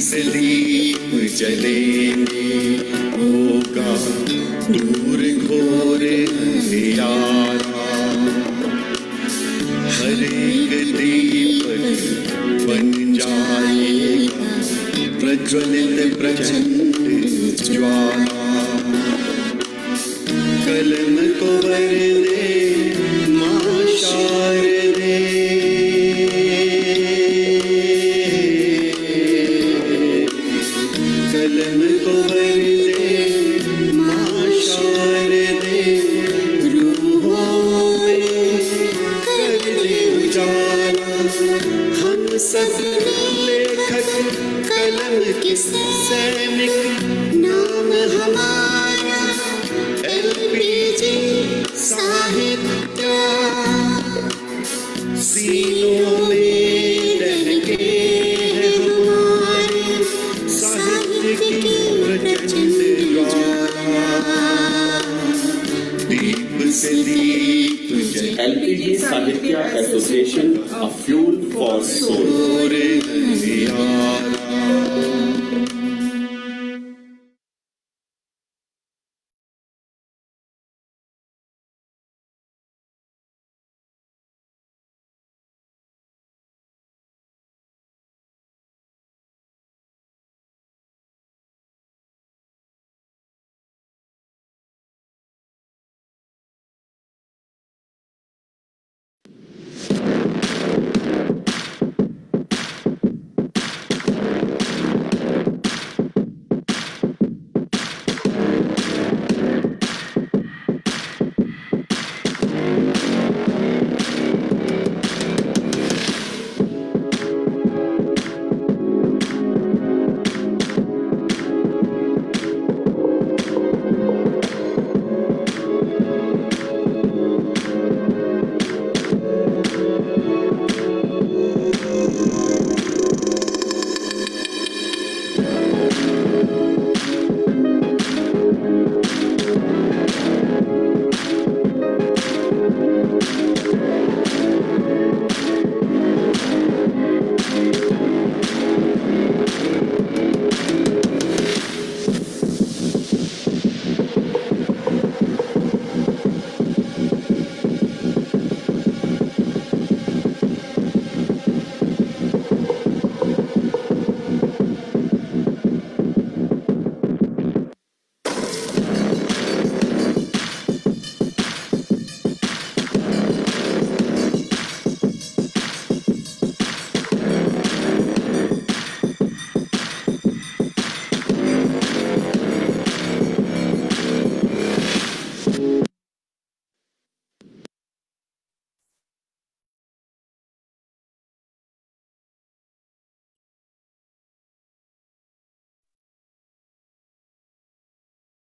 से दीप जलेंगे, होगा दूर घोर अंधियारा। हर एक दीपक बन जाएगा प्रज्वलित प्रचंड ज्वाला। कलम को वर दे मां शारदे, कलम को वर दे मां शारदे, रूहों में कर दे उजाला। हम सब लेखक कलम के सैनिक, नाम हमारा एलपीजी साहित्य। सीनों में दहके है हमारे साहित्य की प्रचंड ज्वाला। दीप से दीप जले, LPG Sahitya Association, a fuel for soul.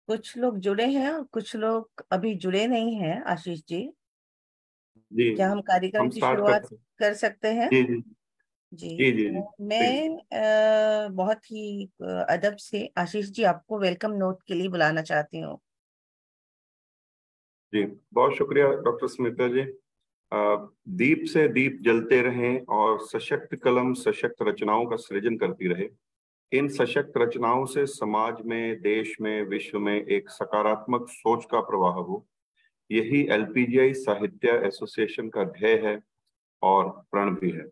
कुछ लोग जुड़े हैं और कुछ लोग अभी जुड़े नहीं हैं। आशीष जी, जी, क्या हम कार्यक्रम की शुरुआत कर सकते हैं? जी जी जी, जी जी तो मैं बहुत ही अदब से आशीष जी आपको वेलकम नोट के लिए बुलाना चाहती हूँ। जी, बहुत शुक्रिया डॉक्टर स्मिता जी। दीप से दीप जलते रहें और सशक्त कलम सशक्त रचनाओं का सृजन करती रहे। इन सशक्त रचनाओं से समाज में, देश में, विश्व में एक सकारात्मक सोच का प्रवाह हो, यही एलपीजीआई साहित्य एसोसिएशन का ध्येय है और प्रण भी है।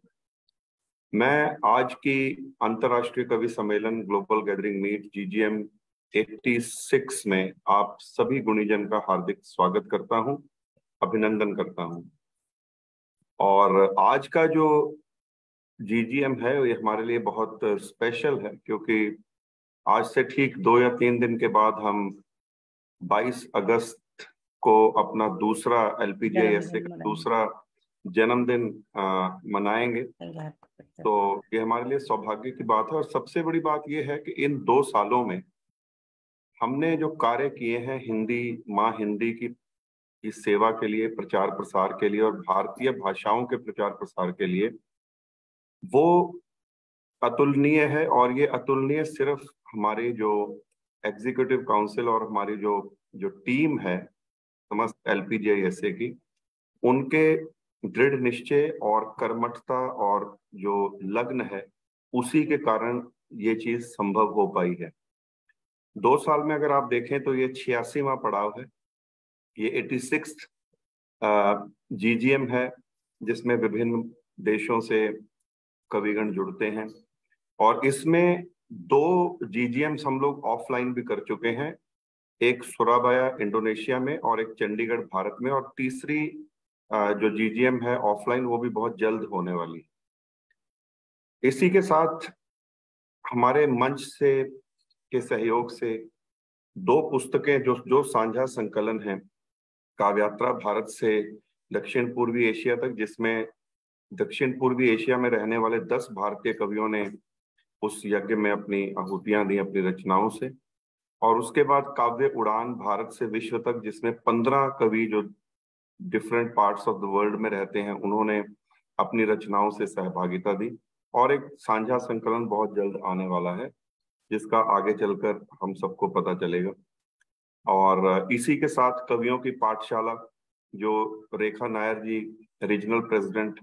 मैं आज की अंतर्राष्ट्रीय कवि सम्मेलन ग्लोबल गैदरिंग मीट GGM 86 में आप सभी गुणीजन का हार्दिक स्वागत करता हूं, अभिनंदन करता हूं। और आज का जो GGM है ये हमारे लिए बहुत स्पेशल है, क्योंकि आज से ठीक 2 या 3 दिन के बाद हम 22 अगस्त को अपना दूसरा एलपीजीआई ऐसे का दूसरा जन्मदिन मनाएंगे। तो ये हमारे लिए सौभाग्य की बात है। और सबसे बड़ी बात ये है कि इन 2 सालों में हमने जो कार्य किए हैं माँ हिंदी की सेवा के लिए, प्रचार प्रसार के लिए और भारतीय भाषाओं के प्रचार प्रसार के लिए, वो अतुलनीय है। और ये अतुलनीय सिर्फ हमारे जो एग्जीक्यूटिव काउंसिल और हमारी जो टीम है समस्त एलपीजीआई ऐसे की, उनके दृढ़ निश्चय और कर्मठता और जो लग्न है, उसी के कारण ये चीज संभव हो पाई है। 2 साल में अगर आप देखें तो ये 86वां पड़ाव है। ये 86th GGM है, जिसमें विभिन्न देशों से कविगण जुड़ते हैं। और इसमें 2 GGMs हम लोग ऑफलाइन भी कर चुके हैं, एक सुराबाया इंडोनेशिया में और एक चंडीगढ़ भारत में, और तीसरी जो GGM है ऑफलाइन वो भी बहुत जल्द होने वाली है। इसी के साथ हमारे मंच से के सहयोग से 2 पुस्तकें जो साझा संकलन हैं, काव्यात्रा भारत से दक्षिण पूर्वी एशिया तक, जिसमें दक्षिण पूर्वी एशिया में रहने वाले 10 भारतीय कवियों ने उस यज्ञ में अपनी आहुतियां दी अपनी रचनाओं से। और उसके बाद काव्य उड़ान भारत से विश्व तक, जिसमें 15 कवि जो different parts of the world में रहते हैं उन्होंने अपनी रचनाओं से सहभागिता दी। और एक साझा संकलन बहुत जल्द आने वाला है, जिसका आगे चलकर हम सबको पता चलेगा। और इसी के साथ कवियों की पाठशाला, जो रेखा नायर जी रीजनल प्रेसिडेंट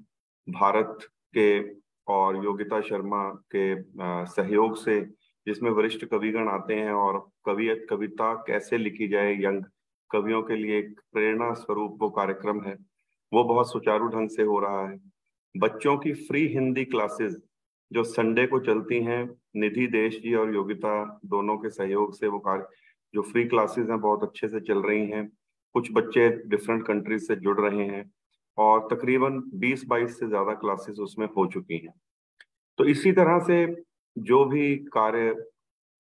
भारत के और योगिता शर्मा के सहयोग से, जिसमें वरिष्ठ कविगण आते हैं और कविता कैसे लिखी जाए यंग कवियों के लिए एक प्रेरणा स्वरूप वो कार्यक्रम है, वो बहुत सुचारू ढंग से हो रहा है। बच्चों की फ्री हिंदी क्लासेस जो संडे को चलती हैं, निधि देश जी और योगिता दोनों के सहयोग से वो जो फ्री क्लासेस हैं बहुत अच्छे से चल रही हैं। कुछ बच्चे डिफरेंट कंट्रीज से जुड़ रहे हैं और तकरीबन 20-22 से ज्यादा क्लासेस उसमें हो चुकी हैं। तो इसी तरह से जो भी कार्य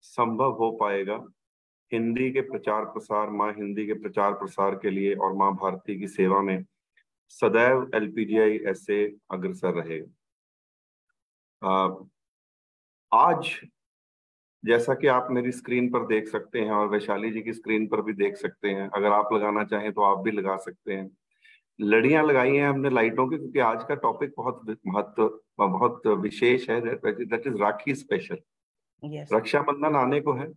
संभव हो पाएगा हिंदी के प्रचार प्रसार, माँ हिंदी के प्रचार प्रसार के लिए और माँ भारती की सेवा में सदैव LPGI ऐसे अग्रसर रहेगा। आज जैसा कि आप मेरी स्क्रीन पर देख सकते हैं और वैशाली जी की स्क्रीन पर भी देख सकते हैं, अगर आप लगाना चाहें तो आप भी लगा सकते हैं। लड़ियां लगाई हैं हमने लाइटों की, क्योंकि आज का टॉपिक बहुत विशेष है, that is Rakhi special. Yes. Rakshabandhan आने को है,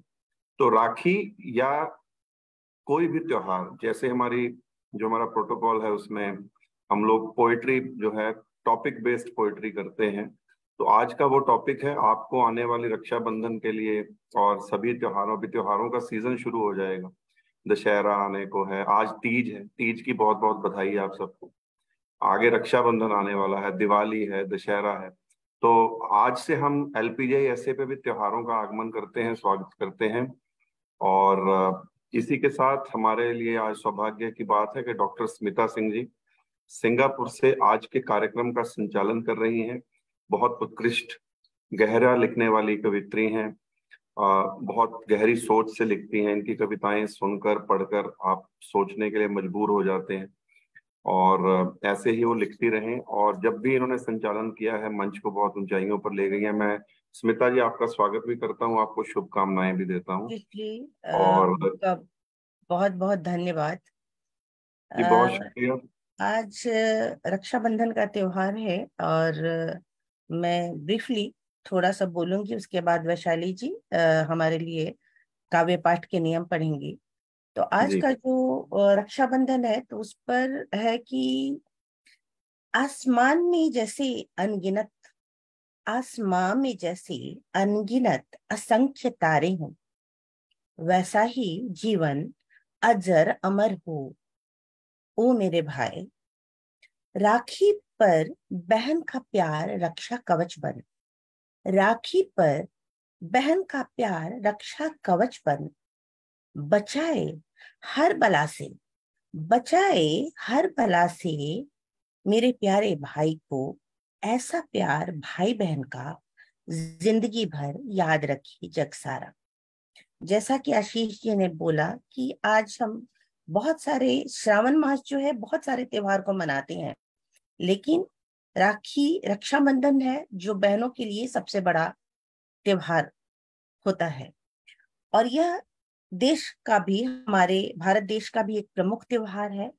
तो राखी या कोई भी त्योहार, जैसे जो हमारा प्रोटोकॉल है उसमें हम लोग पोएट्री जो है टॉपिक बेस्ड पोएट्री करते हैं, तो आज का वो टॉपिक है। आपको आने वाली रक्षाबंधन के लिए और सभी त्योहारों का सीजन शुरू हो जाएगा। दशहरा आने को है, आज तीज है, तीज की बहुत बहुत बधाई है आप सबको। आगे रक्षाबंधन आने वाला है, दिवाली है, दशहरा है। तो आज से हम LPGI ऐसे पे भी त्योहारों का आगमन करते हैं, स्वागत करते हैं। और इसी के साथ हमारे लिए आज सौभाग्य की बात है कि डॉक्टर स्मिता सिंह जी सिंगापुर से आज के कार्यक्रम का संचालन कर रही हैं। बहुत उत्कृष्ट गहरा लिखने वाली कवित्री हैं, बहुत गहरी सोच से लिखती हैं। इनकी कविताएं सुनकर पढ़कर आप सोचने के लिए मजबूर हो जाते हैं, और ऐसे ही वो लिखती रहें। और जब भी इन्होंने संचालन किया है मंच को बहुत ऊंचाइयों पर ले गई है। मैं स्मिता जी आपका स्वागत भी करता हूँ, आपको शुभकामनाएं भी देता हूँ। जी, और बहुत बहुत धन्यवाद। जी बहुत शुक्रिया। आज रक्षाबंधन का त्योहार है और मैं ब्रीफली थोड़ा सा बोलूंगी, उसके बाद वैशाली जी हमारे लिए काव्य पाठ के नियम पढ़ेंगी। तो आज का जो रक्षाबंधन है तो उस पर है कि आसमान में जैसे अनगिनत असंख्य तारे हों, वैसा ही जीवन अजर अमर हो। ओ मेरे भाई, राखी पर बहन का प्यार रक्षा कवच बन, राखी पर बहन का प्यार रक्षा कवच बन, बचाए हर बला से मेरे प्यारे भाई को। ऐसा प्यार भाई बहन का जिंदगी भर याद रखिए जग सारा। जैसा कि आशीष जी ने बोला कि आज हम बहुत सारे श्रावण मास जो है बहुत सारे त्योहार को मनाते हैं, लेकिन रक्षाबंधन है जो बहनों के लिए सबसे बड़ा त्योहार होता है। और यह देश का भी, हमारे भारत देश का भी एक प्रमुख त्योहार है।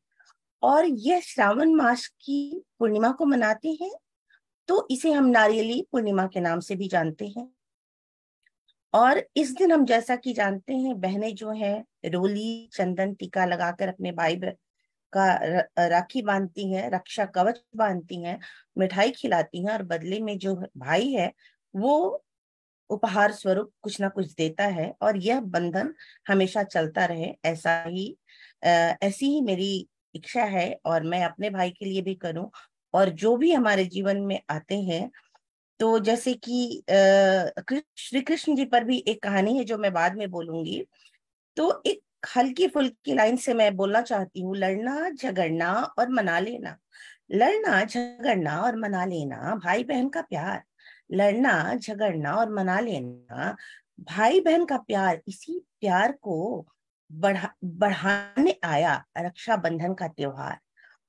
और यह श्रावण मास की पूर्णिमा को मनाते हैं, तो इसे हम नारियली पूर्णिमा के नाम से भी जानते हैं। और इस दिन हम जैसा कि जानते हैं, बहनें जो हैं रोली चंदन टीका लगाकर अपने भाई का राखी बांधती हैं, रक्षा कवच बांधती हैं, मिठाई खिलाती हैं, और बदले में जो भाई है वो उपहार स्वरूप कुछ ना कुछ देता है, और यह बंधन हमेशा चलता रहे, ऐसी ही मेरी इच्छा है, और मैं अपने भाई के लिए भी करूं। और जो भी हमारे जीवन में आते हैं, तो जैसे कि श्री कृष्ण जी पर भी एक कहानी है जो मैं बाद में बोलूंगी। तो एक हल्की फुल्की लाइन से मैं बोलना चाहती हूँ, लड़ना झगड़ना और मना लेना, लड़ना झगड़ना और मना लेना भाई बहन का प्यार, लड़ना झगड़ना और मना लेना भाई बहन का प्यार, इसी प्यार को बढ़ाने आया रक्षाबंधन का त्योहार।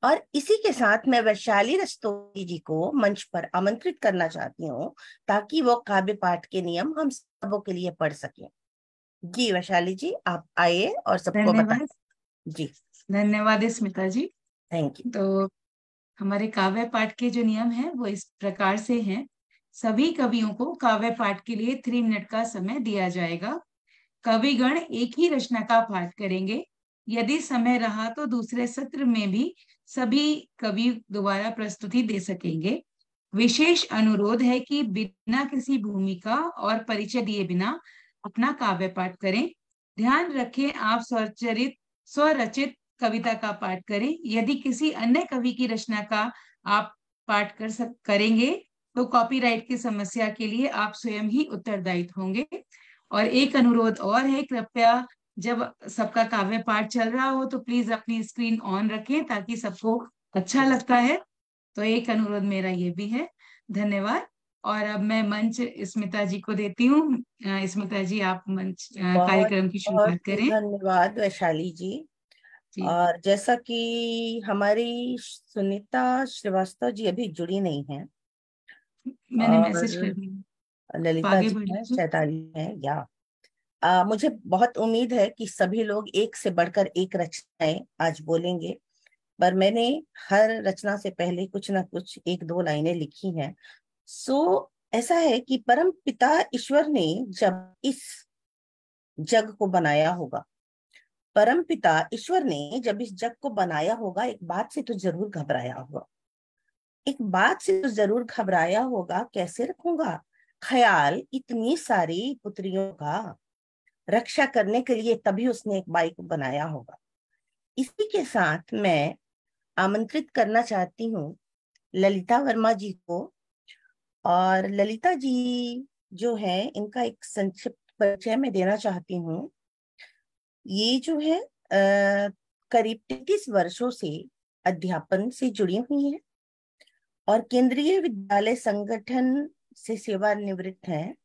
और इसी के साथ मैं वैशाली रस्तोगी जी को मंच पर आमंत्रित करना चाहती हूँ, ताकि वो काव्य पाठ के नियम हम सबों के लिए पढ़ सकें। जी वैशाली जी, आप आइए और सबको बताएं। धन्यवाद। जी धन्यवाद स्मिता जी। Thank you. तो हमारे काव्य पाठ के जो नियम हैं वो इस प्रकार से हैं। सभी कवियों को काव्य पाठ के लिए 3 मिनट का समय दिया जाएगा। कविगण एक ही रचना का पाठ करेंगे। यदि समय रहा तो दूसरे सत्र में भी सभी कवि दोबारा प्रस्तुति दे सकेंगे। विशेष अनुरोध है कि बिना किसी भूमिका और परिचय दिए बिना अपना काव्य पाठ करें। ध्यान रखें आप स्वरचित कविता का पाठ करें। यदि किसी अन्य कवि की रचना का आप पाठ करेंगे तो कॉपीराइट की समस्या के लिए आप स्वयं ही उत्तरदायी होंगे। और एक अनुरोध और है, कृपया जब सबका काव्य पाठ चल रहा हो तो प्लीज अपनी स्क्रीन ऑन रखें ताकि सबको अच्छा लगता है। तो एक अनुरोध मेरा ये भी है। धन्यवाद। और अब मैं मंच स्मिता जी को देती हूँ। स्मिता जी आप मंच बहुत कार्यक्रम की बहुत शुरुआत करें। धन्यवाद वैशाली जी। जी और जैसा कि हमारी सुनीता श्रीवास्तव जी अभी जुड़ी नहीं है, मैंने मैसेज कर और दिया। आप ललिता आगे जी बढ़िए हैं, जी। चैताली हैं, या मुझे बहुत उम्मीद है कि सभी लोग एक से बढ़कर एक रचनाएं आज बोलेंगे, पर मैंने हर रचना से पहले कुछ ना कुछ एक दो लाइनें लिखी हैं। ऐसा है कि परम पिता ईश्वर ने जब इस जग को बनाया होगा, परम पिता ईश्वर ने जब इस जग को बनाया होगा, एक बात से तो जरूर घबराया होगा, एक बात से तो जरूर घबराया होगा, कैसे रखूंगा ख्याल इतनी सारी पुत्रियों का, रक्षा करने के लिए तभी उसने एक बाई को बनाया होगा। इसी के साथ मैं आमंत्रित करना चाहती हूँ ललिता वर्मा जी को। और ललिता जी जो है, इनका एक संक्षिप्त परिचय मैं देना चाहती हूँ। ये जो है करीब 33 वर्षों से अध्यापन से जुड़ी हुई है और केंद्रीय विद्यालय संगठन से सेवानिवृत्त हैं।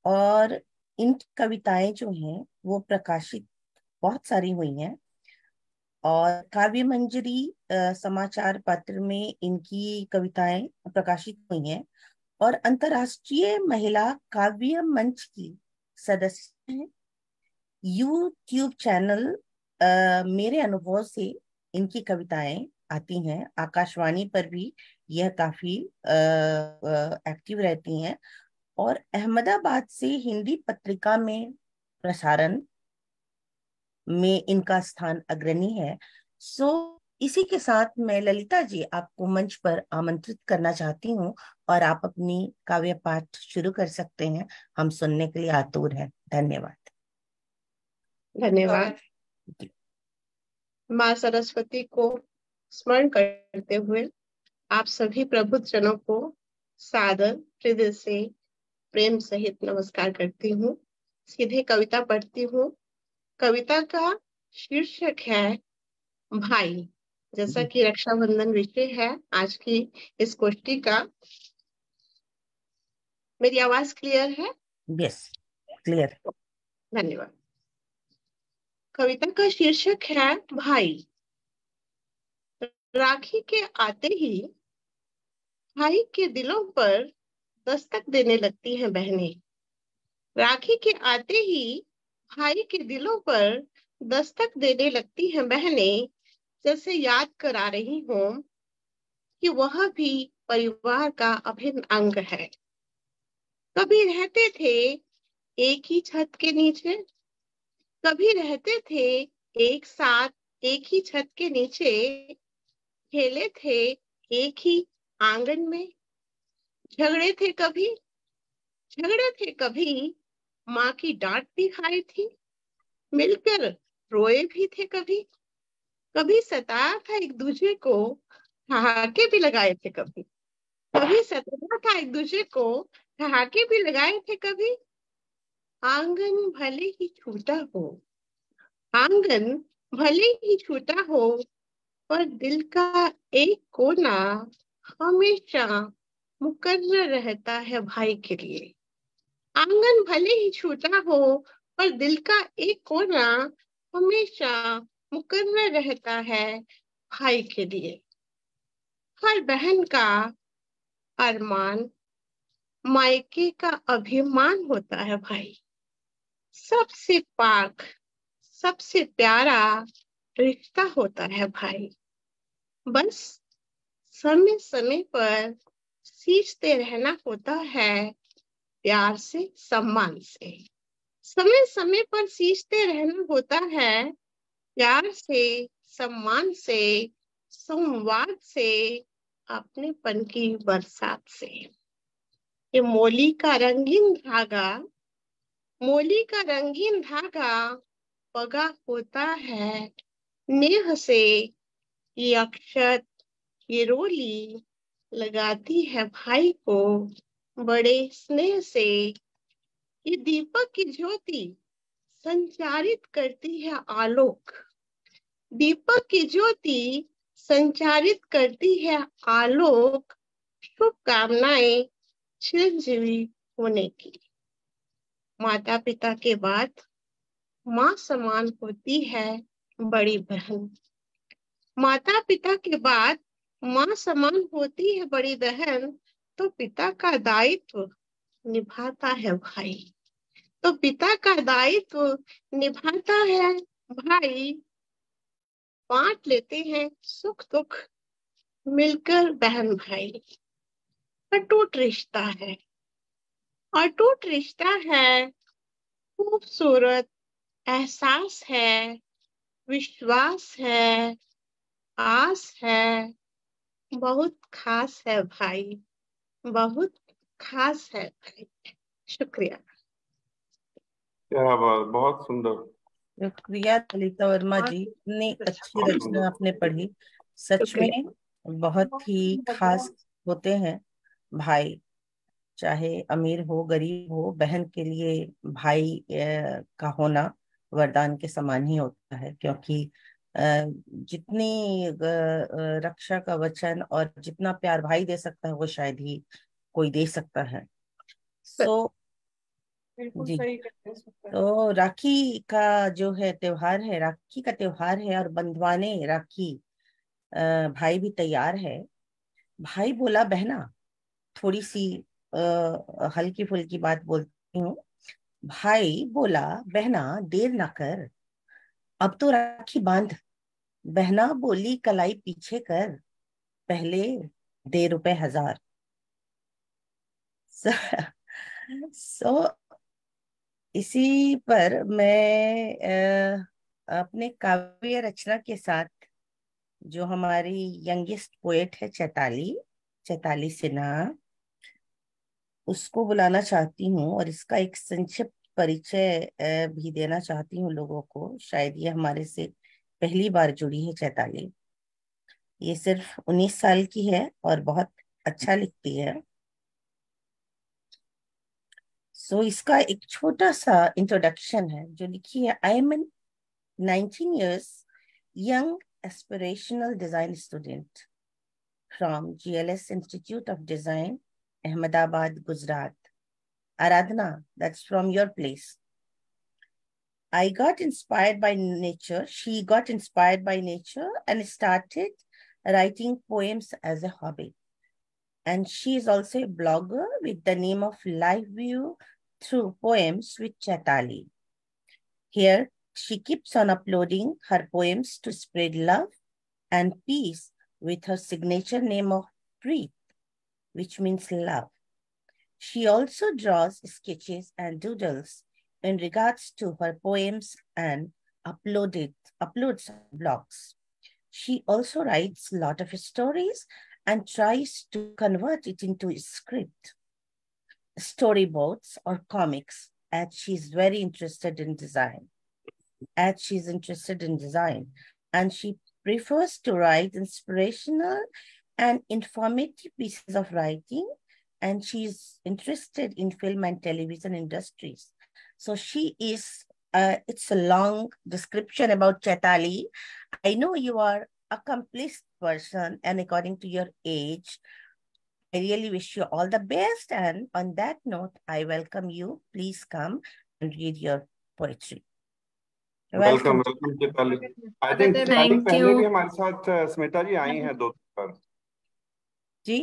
और इनकी कविताएं जो हैं वो प्रकाशित बहुत सारी हुई हैं, और काव्य मंजरी समाचार पत्र में इनकी कविताएं प्रकाशित हुई हैं, और अंतर्राष्ट्रीय महिला काव्य मंच की सदस्य हैं। यूट्यूब चैनल मेरे अनुभव से इनकी कविताएं आती हैं, आकाशवाणी पर भी यह काफी एक्टिव रहती हैं, और अहमदाबाद से हिंदी पत्रिका में प्रसारण में इनका स्थान अग्रणी है। इसी के साथ मैं ललिता जी आपको मंच पर आमंत्रित करना चाहती हूँ, और आप अपनी काव्य पाठ शुरू कर सकते हैं। हम सुनने के लिए आतुर हैं। धन्यवाद। धन्यवाद। माँ सरस्वती को स्मरण करते हुए आप सभी प्रबुद्धजनों को सादर हृदय से प्रेम सहित नमस्कार करती हूँ। सीधे कविता पढ़ती हूँ। कविता का शीर्षक है भाई। जैसा कि रक्षाबंधन विषय है आज की इस गोष्ठी का। मेरी आवाज क्लियर है? Yes, clear. धन्यवाद। कविता का शीर्षक है भाई। राखी के आते ही भाई के दिलों पर दस्तक देने लगती हैं बहनें। राखी के आते ही भाई के दिलों पर दस्तक देने लगती हैं बहनें, जैसे याद करा रही हों कि वह भी परिवार का अभिन्न अंग है। कभी रहते थे एक ही छत के नीचे, कभी रहते थे एक साथ एक ही छत के नीचे, खेले थे एक ही आंगन में, झगड़े थे कभी झगड़े थे कभी, माँ की डांट भी खाई थी, मिलकर रोए भी थे कभी, कभी सताया था एक दूसरे को, ठहाके भी लगाए थे कभी, कभी सताया था एक दूसरे को, ठहाके भी लगाए थे कभी। आंगन भले ही छोटा हो, आंगन भले ही छोटा हो, पर दिल का एक कोना हमेशा मुकर्रर रहता है भाई के लिए। आंगन भले ही छोटा हो, पर दिल का एक कोना हमेशा मुकर्रर रहता है भाई के लिए। हर बहन का अरमान, मायके का अभिमान होता है भाई। सबसे पाक, सबसे प्यारा रिश्ता होता है भाई। बस समय समय पर सींचते रहना होता है, प्यार से, सम्मान से। समय समय पर सींचते रहना होता है, प्यार से, सम्मान से, संवाद से, अपनेपन की बरसात से। ये मोली का रंगीन धागा, मोली का रंगीन धागा पगा होता है नेह से। ये अक्षत, ये रोली लगाती है भाई को बड़े स्नेह से। ये दीपक की ज्योति संचारित करती है आलोक, दीपक की ज्योति संचारित करती है आलोक। शुभकामनाएं चिरंजीवी होने की। माता पिता के बाद माँ समान होती है बड़ी बहन। माता पिता के बाद माँ समान होती है बड़ी बहन, तो पिता का दायित्व निभाता है भाई, तो पिता का दायित्व निभाता है भाई। बांट लेते हैं सुख दुख मिलकर बहन भाई। अटूट रिश्ता है, अटूट रिश्ता है, खूबसूरत एहसास है, विश्वास है, आस है, बहुत खास है भाई, बहुत खास है भाई। शुक्रिया। क्या बात, बहुत सुंदर। शुक्रिया ललिता वर्मा जी, इतनी अच्छी बहुत रचना सुंदर। आपने पढ़ी। सच में बहुत ही खास होते हैं भाई, चाहे अमीर हो गरीब हो, बहन के लिए भाई का होना वरदान के समान ही होता है। क्योंकि जितनी रक्षा का वचन और जितना प्यार भाई दे सकता है वो शायद ही कोई दे सकता है। सो जी, तो राखी का जो है त्योहार है, राखी का त्योहार है और बंधवाने राखी, भाई भी तैयार है। भाई बोला बहना, थोड़ी सी हल्की फुल्की बात बोलती हूँ। भाई बोला बहना देर ना कर, अब तो राखी बांध। बहना बोली कलाई पीछे कर, पहले दे रुपए 1000। सो इसी पर मैं अपने काव्य रचना के साथ, जो हमारी यंगेस्ट पोएट है चैताली, चैताली सिन्हा, उसको बुलाना चाहती हूँ और इसका एक संक्षिप्त परिचय भी देना चाहती हूँ लोगों को। शायद ये हमारे से पहली बार जुड़ी है चैताली। ये सिर्फ 19 साल की है और बहुत अच्छा लिखती है। सो इसका एक छोटा सा इंट्रोडक्शन है जो लिखी है। I am an 19 years young aspirational design student from GLS Institute of Design, Ahmedabad, Gujarat. Aradhana, that's from your place. I got inspired by nature. She got inspired by nature and started writing poems as a hobby. And she is also a blogger with the name of Live View Through Poems with Chaitali. Here, she keeps on uploading her poems to spread love and peace with her signature name of Preet, which means love. She also draws sketches and doodles in regards to her poems and uploads blogs. She also writes a lot of stories and tries to convert it into a script. storyboards or comics, as she's very interested in design. And she prefers to write inspirational and informative pieces of writing, and she's interested in film and television industries. So she is, it's a long description about Chaitali. I know you are accomplished person, and according to your age, I really wish you all the best. And on that note, I welcome you. Please come and read your poetry. Welcome Chaitali. I think Chaitali पहले भी हमारे साथ स्मिता जी आई हैं 2 बार जी।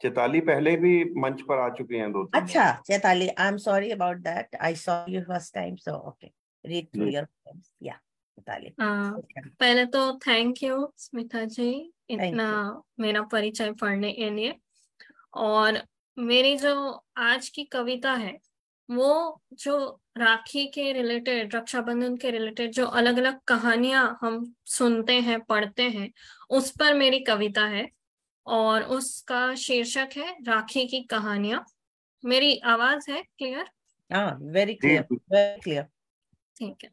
चैताली पहले भी मंच पर आ चुकी हैं 2-3 बार। अच्छा Chaitali, I am sorry about that, I saw you first time, so okay, read through your poems. या चैताली, पहले तो थैंक यू स्मिता जी इतना मेरा परिचय पढ़ने के लिए। और मेरी जो आज की कविता है वो जो राखी के रिलेटेड, रक्षाबंधन के रिलेटेड जो अलग अलग कहानियां हम सुनते हैं, पढ़ते हैं, उस पर मेरी कविता है और उसका शीर्षक है राखी की कहानियां। मेरी आवाज है क्लियर? हाँ, वेरी क्लियर, वेरी क्लियर। ठीक है।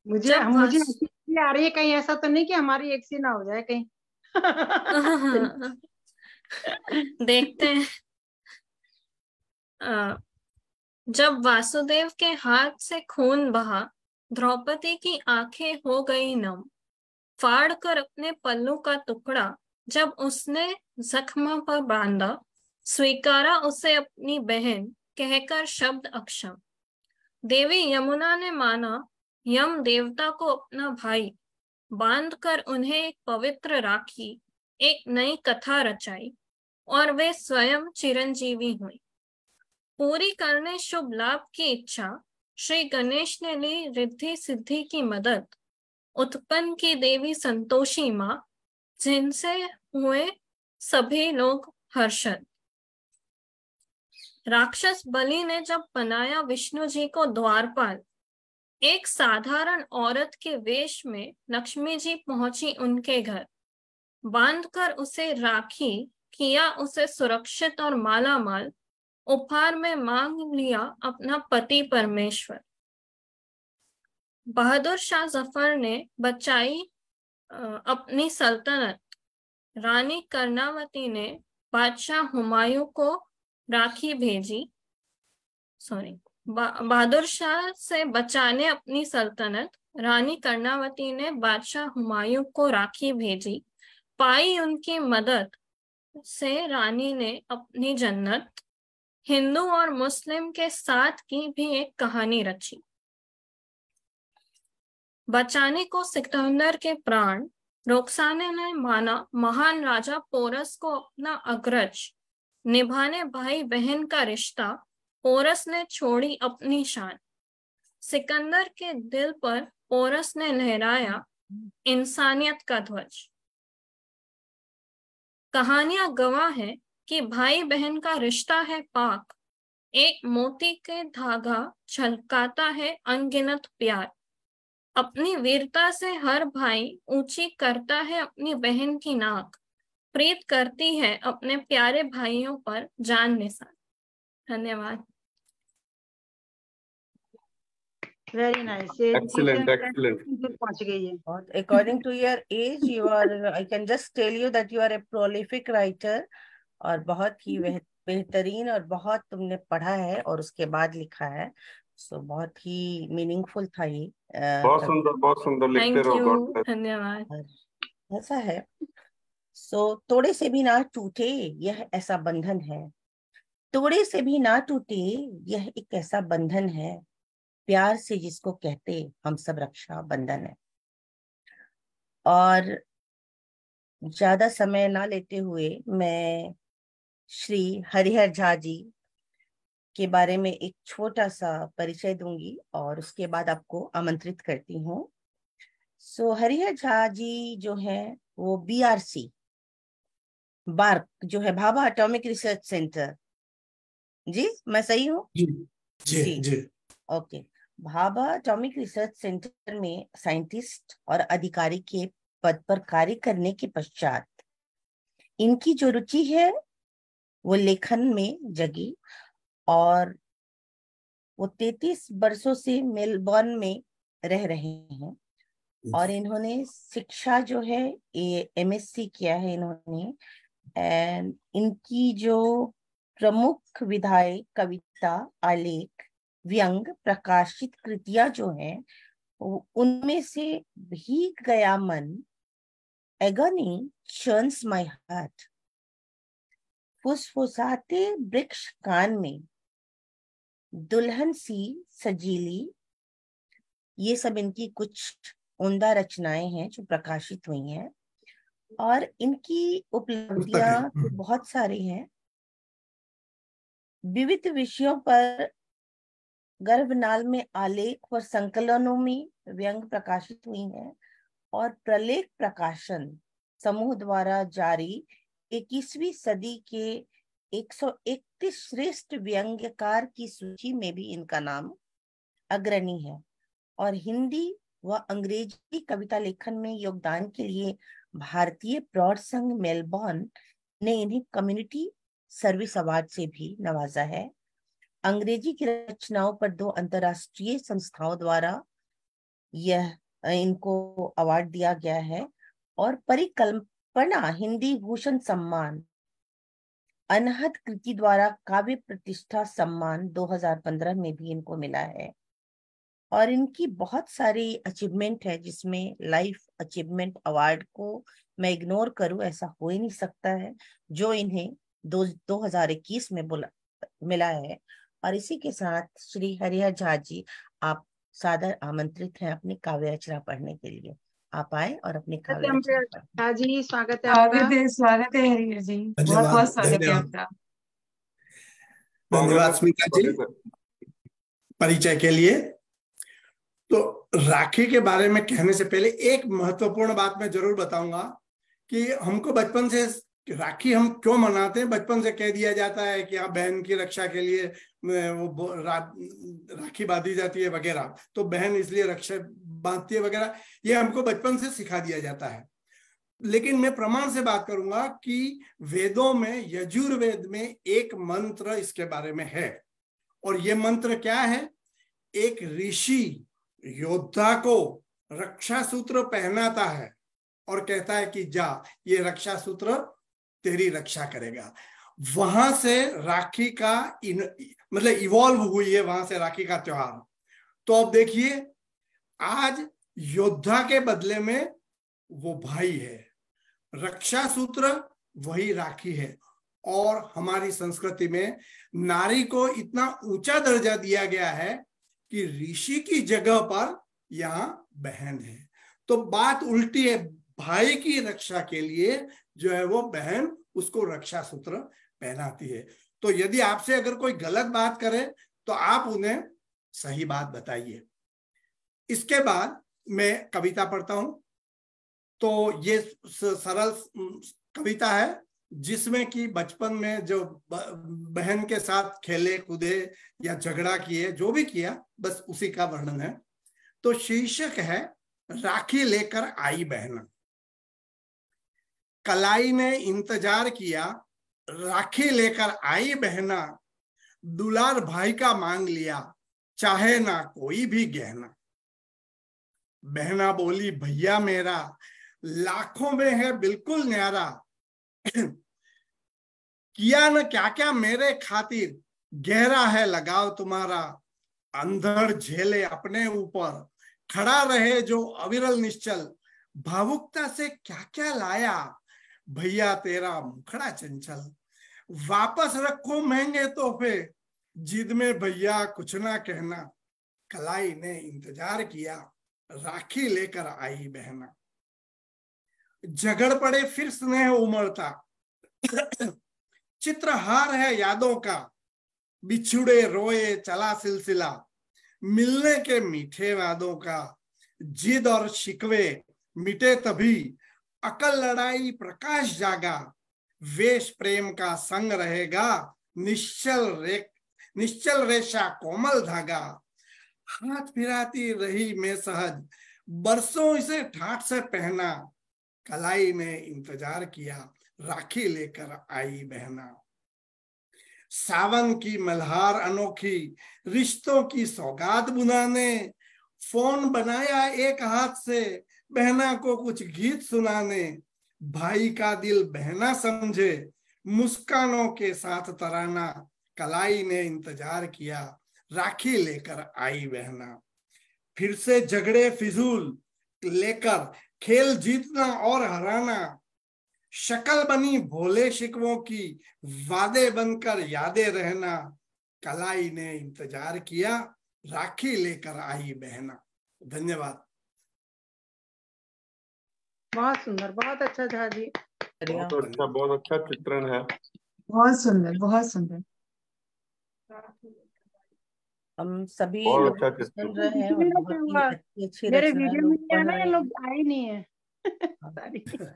मुझे आ रही है, कहीं ऐसा तो नहीं कि हमारी एक सी ना हो जाए कहीं। देखते हैं। जब वासुदेव के हाथ से खून बहा, द्रौपदी की आंखें हो गई नम, फाड़ कर अपने पल्लू का टुकड़ा जब उसने जख्म पर बांधा, स्वीकारा उसे अपनी बहन कहकर शब्द अक्षम। देवी यमुना ने माना यम देवता को अपना भाई, बांध कर उन्हें एक पवित्र राखी, एक नई कथा रचाई और वे स्वयं चिरंजीवी हुई। पूरी करने शुभ लाभ की इच्छा, श्री गणेश ने ली रिद्धि सिद्धि की मदद, उत्पन्न की देवी संतोषी माँ, जिनसे हुए सभी लोग हर्षद। राक्षस बलि ने जब बनाया विष्णु जी को द्वारपाल, एक साधारण औरत के वेश में लक्ष्मी जी पहुंची उनके घर, बांधकर उसे राखी, किया उसे सुरक्षित और मालामाल, उपहार में मांग लिया अपना पति परमेश्वर। बहादुर शाह जफर ने बचाई अपनी सल्तनत, रानी कर्णावती ने बादशाह हुमायूं को राखी भेजी। बहादुर शाह से बचाने अपनी सल्तनत, रानी कर्णावती ने बादशाह हुमायूं को राखी भेजी। पाई उनकी मदद से रानी ने अपनी जन्नत, हिंदू और मुस्लिम के साथ की भी एक कहानी रची। बचाने को सिकंदर के प्राण, रोकसाने ने माना महान राजा पोरस को अपना अग्रज, निभाने भाई बहन का रिश्ता, पोरस ने छोड़ी अपनी शान। सिकंदर के दिल पर पोरस ने लहराया इंसानियत का ध्वज। कहानियां गवाह है कि भाई बहन का रिश्ता है पाक, एक मोती के धागा छलकाता है अनगिनत प्यार। अपनी वीरता से हर भाई ऊंची करता है अपनी बहन की नाक, प्रीत करती है अपने प्यारे भाइयों पर जान निसार। धन्यवाद। Very nice, excellent excellent. पहुंच गई है। According to your age, you are, I can just tell you that you are a prolific writer, और बहुत ही बेहतरीन, और बहुत तुमने पढ़ा है और उसके बाद लिखा है, सो बहुत ही मीनिंगफुल था ये। बहुत सुंदर लिखते रहो। धन्यवाद। ऐसा है। सो तोड़े से भी ना टूटे यह ऐसा बंधन है, तोड़े से भी ना टूटे यह एक ऐसा बंधन है, प्यार से जिसको कहते हम सब रक्षा बंधन है। और ज्यादा समय ना लेते हुए मैं श्री हरिहर झा जी के बारे में एक छोटा सा परिचय दूंगी और उसके बाद आपको आमंत्रित करती हूँ। सो हरिहर झा जी जो है वो BRC, बार्क जो है भाभा एटॉमिक रिसर्च सेंटर, जी मैं सही हूँ? जी। Okay, Bhabha atomic research centre में साइंटिस्ट और अधिकारी के पद पर कार्य करने के पश्चात इनकी जो रुचि है वो लेखन में जगी और वो 33 वर्षों से मेलबर्न में रह रहे हैं और इन्होंने शिक्षा जो है MSc किया है इन्होंने। एंड इनकी जो प्रमुख विधाएं, कविता, आलेख, व्यंग, प्रकाशित कृतियां जो हैं उनमें से भीग गया मन, एगनी चर्न्स माय हार्ट, फुसफुसाते वृक्ष कान में, दुल्हन सी सजीली, ये सब इनकी कुछ उम्दा रचनाएं हैं जो प्रकाशित हुई हैं। और इनकी उपलब्धियां तो बहुत सारी हैं। विविध विषयों पर गर्भनाल में आलेख व संकलनों में व्यंग प्रकाशित हुई हैं और प्रलेख प्रकाशन समूह द्वारा जारी 21वीं सदी के 131 श्रेष्ठ व्यंग्यकार की सूची में भी इनका नाम अग्रणी है। और हिंदी व अंग्रेजी कविता लेखन में योगदान के लिए भारतीय प्रौढ़ संघ मेलबर्न ने इन्हें कम्युनिटी सर्विस अवार्ड से भी नवाजा है। अंग्रेजी की रचनाओं पर 2 अंतर्राष्ट्रीय संस्थाओं द्वारा यह इनको अवार्ड दिया गया है। और परिकल्पना हिंदी भूषण सम्मान, अनहद कृति द्वारा काव्य प्रतिष्ठा सम्मान 2015 में भी इनको मिला है। और इनकी बहुत सारी अचीवमेंट है जिसमें लाइफ अचीवमेंट अवार्ड को मैं इग्नोर करूं ऐसा हो ही नहीं सकता है, जो इन्हें 2021 में मिला है। और इसी के साथ श्री हरिहर झा जी, आप सादर आमंत्रित हैं अपनी काव्य रचना पढ़ने के लिए। आप आए और अपनी काव्य रचना पढ़ें। जी स्वागत है आपका। स्वागत है हरिहर जी, बहुत बहुत स्वागत है आपका। धन्यवाद स्मिता जी परिचय के लिए। तो राखी के बारे में कहने से पहले एक महत्वपूर्ण बात मैं जरूर बताऊंगा कि हमको बचपन से राखी हम क्यों मनाते हैं। बचपन से कह दिया जाता है कि हाँ बहन की रक्षा के लिए वो राखी बांधी जाती है वगैरह, तो बहन इसलिए रक्षा बांधती है वगैरह, ये हमको बचपन से सिखा दिया जाता है। लेकिन मैं प्रमाण से बात करूंगा कि वेदों में, यजुर्वेद में एक मंत्र इसके बारे में है। और ये मंत्र क्या है? एक ऋषि योद्धा को रक्षा सूत्र पहनाता है और कहता है कि जा, ये रक्षा सूत्र तेरी रक्षा करेगा। वहां से राखी का मतलब इवॉल्व हुई है, वहां से राखी का त्योहार। तो अब देखिए, आज योद्धा के बदले में वो भाई है, रक्षा सूत्र वही राखी है। और हमारी संस्कृति में नारी को इतना ऊंचा दर्जा दिया गया है कि ऋषि की जगह पर यहाँ बहन है। तो बात उल्टी है, भाई की रक्षा के लिए जो है वो बहन उसको रक्षा सूत्र पहनाती है। तो यदि आपसे अगर कोई गलत बात करे तो आप उन्हें सही बात बताइए। इसके बाद मैं कविता पढ़ता हूं। तो ये सरल कविता है जिसमें कि बचपन में जो बहन के साथ खेले कूदे या झगड़ा किए, जो भी किया, बस उसी का वर्णन है। तो शीर्षक है राखी लेकर आई बहना। कलाई ने इंतजार किया, राखी लेकर आई बहना, दुलार भाई का मांग लिया, चाहे ना कोई भी गहना। बहना बोली भैया मेरा लाखों में है बिल्कुल न्यारा, किया न क्या क्या मेरे खातिर, गहरा है लगाव तुम्हारा, अंधड़ झेले अपने ऊपर, खड़ा रहे जो अविरल निश्चल, भावुकता से क्या क्या लाया, भैया तेरा मुखड़ा चंचल, वापस रखो महंगे तोहफे, जिद में भैया कुछ ना कहना, कलाई ने इंतजार किया, राखी लेकर आई बहना। झगड़ पड़े फिर स्नेह उमड़ता, चित्रहार है यादों का, बिछुड़े रोए चला सिलसिला, मिलने के मीठे वादों का, जिद और शिकवे मिटे तभी, अकल लड़ाई प्रकाश जागा, वेश प्रेम का संग रहेगा, निश्चल रेशा कोमल धागा, हाथ फिराती रही मैं सहज, बरसों इसे ठाठ से पहना, कलाई ने इंतजार किया, राखी लेकर आई बहना। सावन की मल्हार अनोखी, रिश्तों की सौगात बुनाने, फोन बनाया एक हाथ से बहना को कुछ गीत सुनाने, भाई का दिल बहना समझे मुस्कानों के साथ तराना, कलाई ने इंतजार किया राखी लेकर आई बहना। फिर से झगड़े फिजूल लेकर खेल जीतना और हराना, शक्ल बनी भोले शिकवों की वादे बनकर यादें रहना, कलाई ने इंतजार किया राखी लेकर आई बहना। धन्यवाद। बहुत सुंदर, बहुत अच्छा झा जी। बहुत अच्छा चित्रण है। बहुत सुंदर, बहुत सुंदर। हम सभी बहुत लोग अच्छा सुन रहे हैं और बहुत ही अच्छी मेरे रचना वीडियो लोग में पढ़ आना, रहे ये हैं। लोग आए नहीं है।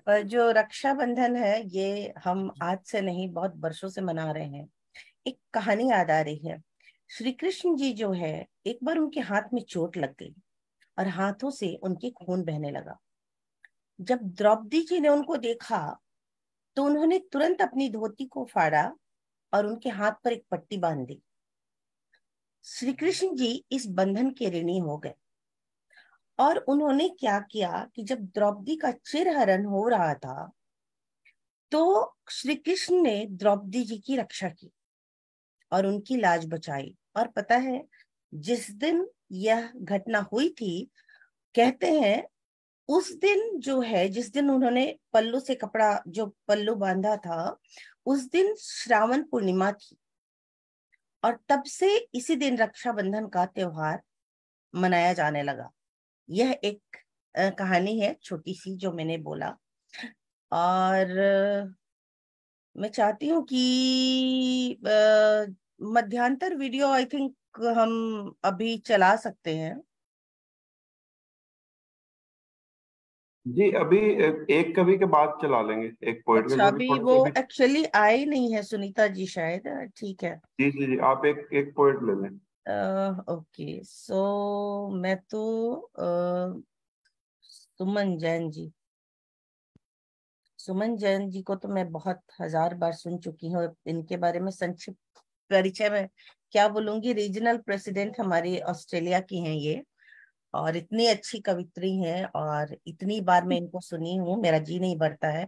पर जो रक्षाबंधन है ये हम आज से नहीं बहुत वर्षों से मना रहे हैं। एक कहानी याद आ रही है। श्री कृष्ण जी जो है, एक बार उनके हाथ में चोट लग गई और हाथों से उनके खून बहने लगा। जब द्रौपदी जी ने उनको देखा तो उन्होंने तुरंत अपनी धोती को फाड़ा और उनके हाथ पर एक पट्टी बांध दी। श्री कृष्ण जी इस बंधन के ऋणी हो गए और उन्होंने क्या किया कि जब द्रौपदी का चिरहरण हो रहा था तो श्री कृष्ण ने द्रौपदी जी की रक्षा की और उनकी लाज बचाई। और पता है, जिस दिन यह घटना हुई थी, कहते हैं उस दिन जो है, जिस दिन उन्होंने पल्लू से कपड़ा जो पल्लू बांधा था, उस दिन श्रावण पूर्णिमा थी और तब से इसी दिन रक्षाबंधन का त्योहार मनाया जाने लगा। यह एक कहानी है छोटी सी जो मैंने बोला। और मैं चाहती हूँ कि मध्यांतर वीडियो आई थिंक हम अभी चला सकते हैं। जी अभी एक कवि के बाद चला लेंगे, एक पोएट के अच्छा, जो भी अभी वो एक्चुअली आए नहीं है सुनीता जी शायद। ठीक है, जी जी जी, आप एक पोएट ले लें। ओके, सो मैं तो सुमन जैन जी को तो मैं बहुत हजार बार सुन चुकी हूँ। इनके बारे में संक्षिप्त परिचय में क्या बोलूंगी। रीजनल प्रेसिडेंट हमारी ऑस्ट्रेलिया की हैं ये, और इतनी अच्छी कवित्री हैं और इतनी बार मैं इनको सुनी हूँ, मेरा जी नहीं भरता है।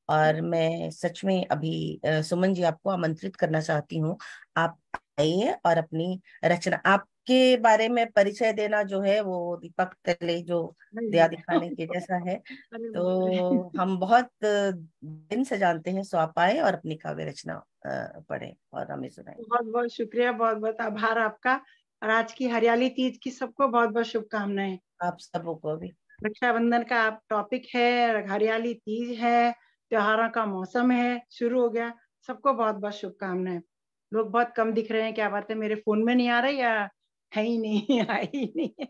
और मैं सच में अभी सुमन जी आपको आमंत्रित करना चाहती हूँ, आप आइए और अपनी रचना, आपके बारे में परिचय देना जो है वो दीपक तले जो दया दिखाने के जैसा है। तो हम बहुत दिन से जानते हैं, सो आप आए और अपनी काव्य रचना पढ़ें और हमें सुनाएं। बहुत बहुत शुक्रिया, बहुत बहुत आभार आपका। और आज की हरियाली तीज की सबको बहुत बहुत शुभकामनाएं। आप सबों को भी। रक्षाबंधन का आप टॉपिक है, हरियाली तीज है, त्योहारों का मौसम है, शुरू हो गया। सबको बहुत बहुत शुभकामनाएं। लोग बहुत कम दिख रहे हैं, क्या बात है, मेरे फोन में नहीं आ रहे या है ही नहीं, है ही नहीं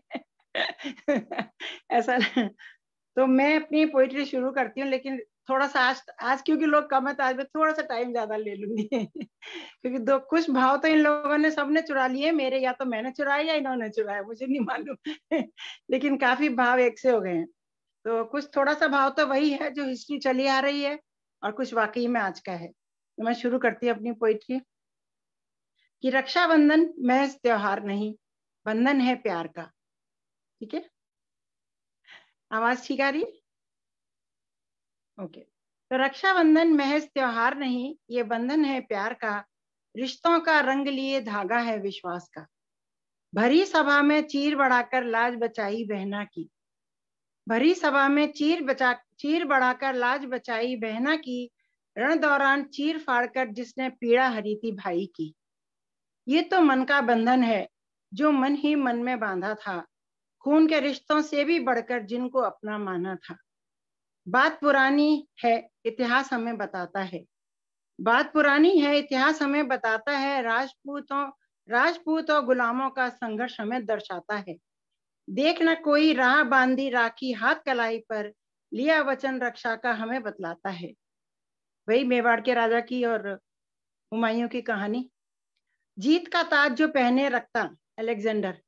ऐसा। तो मैं अपनी पोइट्री शुरू करती हूँ, लेकिन थोड़ा सा आज क्योंकि लोग कम है तो आज मैं थोड़ा सा टाइम ज्यादा ले लूंगी क्योंकि दो कुछ भाव तो इन लोगों ने सबने चुरा लिए मेरे, या तो मैंने चुराए या इन्होंने चुराए, मुझे नहीं मालूम लेकिन काफी भाव एक से हो गए हैं। तो कुछ थोड़ा सा भाव तो वही है जो हिस्ट्री चली आ रही है और कुछ वाकई में आज का है। तो मैं शुरू करती हूँ अपनी पोइट्री कि रक्षाबंधन महज त्योहार नहीं, बंधन है प्यार का। ठीक है, आवाज ठीक आ रही है? ओके। तो रक्षाबंधन महज त्योहार नहीं, ये बंधन है प्यार का, रिश्तों का रंग लिए धागा है विश्वास का। भरी सभा में चीर बढ़ाकर लाज बचाई बहना की, भरी सभा में चीर बढ़ाकर लाज बचाई बहना की, रण दौरान चीर फाड़कर जिसने पीड़ा हरी थी भाई की। ये तो मन का बंधन है जो मन ही मन में बांधा था, खून के रिश्तों से भी बढ़कर जिनको अपना माना था। बात पुरानी है, इतिहास हमें बताता है, बात पुरानी है, इतिहास हमें बताता है, राजपूत और गुलामों का संघर्ष हमें दर्शाता है। देख न कोई राह बांधी राखी हाथ कलाई पर, लिया वचन रक्षा का हमें बतलाता है। वही मेवाड़ के राजा की और हुमायूं की कहानी। जीत का ताज जो पहने रखता अलेक्जेंडर,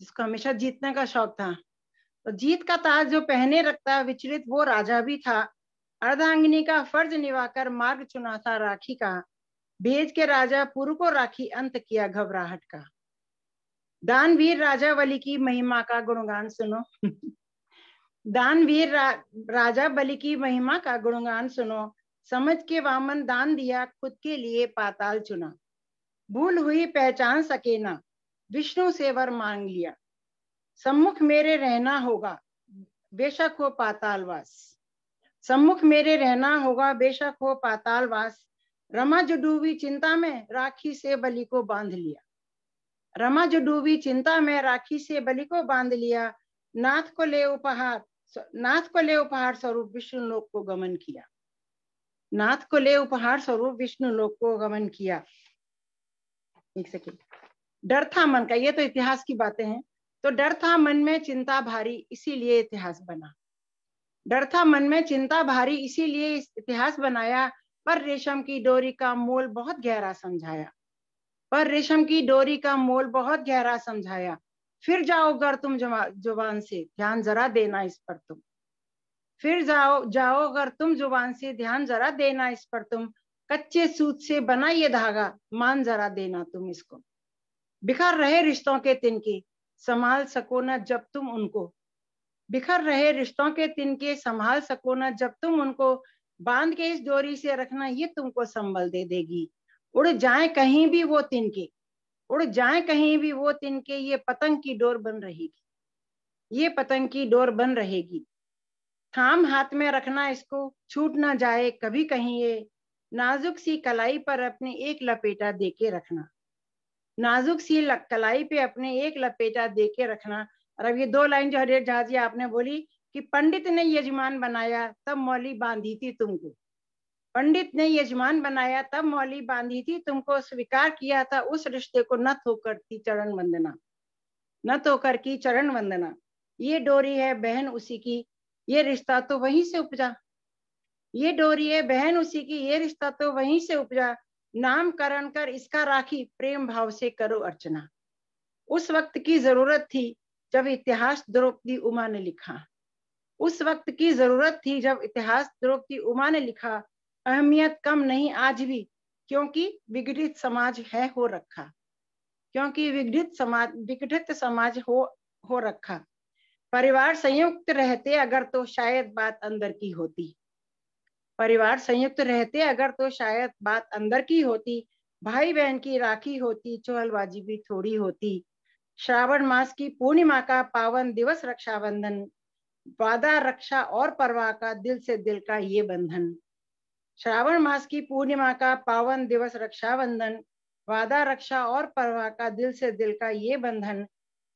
जिसको हमेशा जीतने का शौक था, तो जीत का ताज जो पहने रखता विचलित वो राजा भी था, अर्धांगिनी का फर्ज निभाकर मार्ग चुना था राखी का। भेज के राजा पुरु को राखी, अंत किया घबराहट का। दानवीर राजा बलि की महिमा का गुणगान सुनो। दानवीर राजा बलि की महिमा का गुणगान सुनो। समझ के वामन दान दिया, खुद के लिए पाताल चुना। भूल हुई पहचान सके ना, विष्णु से वर मांग लिया। सम्मुख मेरे रहना होगा, बेशक हो पातालवास। सम्मुख मेरे रहना होगा, बेशक हो पातालवास। रमा जो डूबी चिंता में, राखी से बलि को बांध लिया। रमा जो डूबी चिंता में, राखी से बलि को बांध लिया। नाथ को ले उपहार स्वरूप विष्णु लोक को गमन किया। नाथ को ले उपहार स्वरूप विष्णु लोक को गमन किया। एक सेकेंड। डर था मन का, ये तो इतिहास की बातें हैं। तो डर था मन में चिंता भारी, इसीलिए इतिहास बना। डर था मन में चिंता भारी, इसीलिए इतिहास बनाया। पर रेशम की डोरी का मोल बहुत गहरा समझाया। पर रेशम की डोरी का मोल बहुत गहरा समझाया। फिर जाओ अगर तुम जुबान से, ध्यान जरा देना इस पर तुम। फिर जाओ अगर तुम जुबान से, ध्यान जरा देना इस पर तुम। कच्चे सूत से बना ये धागा, मान जरा देना तुम इसको। बिखर रहे रिश्तों के तिनके, संभाल सको न जब तुम उनको। बिखर रहे रिश्तों के तिनके, संभाल सको न जब तुम उनको। बांध के इस डोरी से रखना, ये तुमको संबल दे देगी। उड़ जाए कहीं भी वो तिनके, उड़ जाए कहीं भी वो तिनके। ये पतंग की डोर बन रहेगी, ये पतंग की डोर बन रहेगी। थाम हाथ में रखना इसको, छूट ना जाए कभी कहीं ये। नाजुक सी कलाई पर अपने एक लपेटा देके रखना। नाजुक सी कलाई पे अपने एक लपेटा देके रखना। और अब ये दो लाइन जो हरियर जहाजी आपने बोली कि पंडित ने यजमान बनाया, तब मौली बांधी थी तुमको। पंडित ने यजमान बनाया, तब मौली बांधी थी तुमको। स्वीकार किया था उस रिश्ते को, न होकर की चरण वंदना, न होकर की चरण वंदना। ये डोरी है बहन उसी की, ये रिश्ता तो वहीं से उपजा। ये डोरी है बहन उसी की, ये रिश्ता तो वहीं से उपजा। नामकरण कर इसका राखी, प्रेम भाव से करो अर्चना। उस वक्त की जरूरत थी जब इतिहास द्रौपदी उमा ने लिखा। उस वक्त की जरूरत थी जब इतिहास द्रौपदी उमा ने लिखा। अहमियत कम नहीं आज भी, क्योंकि विघटित समाज है हो रखा। क्योंकि विघटित समाज हो रखा। परिवार संयुक्त रहते अगर तो शायद बात अंदर की होती। परिवार संयुक्त रहते अगर तो शायद बात अंदर की होती। भाई बहन की राखी होती, चहलबाजी भी थोड़ी होती। श्रावण मास की पूर्णिमा का पावन दिवस रक्षाबंधन। वादा रक्षा और परवाह का, दिल से दिल का ये बंधन। श्रावण मास की पूर्णिमा का पावन दिवस रक्षाबंधन। वादा रक्षा और परवाह का, दिल से दिल का ये बंधन।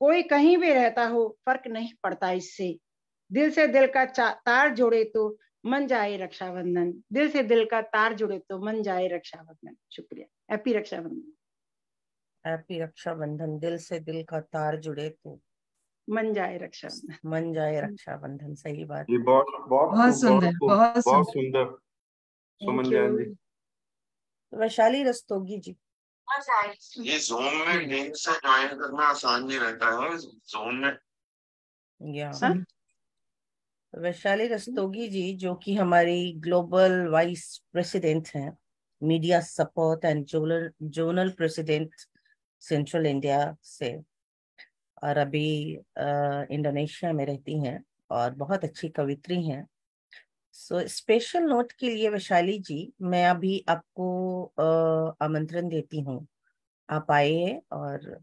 कोई कहीं भी रहता हो फर्क नहीं पड़ता इससे। दिल से दिल का तार जोड़े तो मन जाए रक्षाबंधन। दिल से दिल का तार जुड़े तो मन जाए रक्षाबंधन। शुक्रिया। हैप्पी रक्षाबंधन। हैप्पी रक्षाबंधन। दिल से दिल का तार जुड़े तो मन जाए रक्षाबंधन। मन जाए रक्षाबंधन। सही बात जी, है। बहुत सुंदर, बहुत सुंदर सुमन जान जी। वैशाली रस्तोगी जी। ये जोन में लिंक से ज्वाइन करना आसान नहीं रहता है। जोन में वैशाली रस्तोगी जी, जो कि हमारी ग्लोबल वाइस प्रेसिडेंट हैं, media support and zonal president central India से, और अभी इंडोनेशिया में रहती हैं और बहुत अच्छी कवित्री हैं। सो स्पेशल नोट के लिए वैशाली जी, मैं अभी आपको आमंत्रण देती हूँ, आप आइए और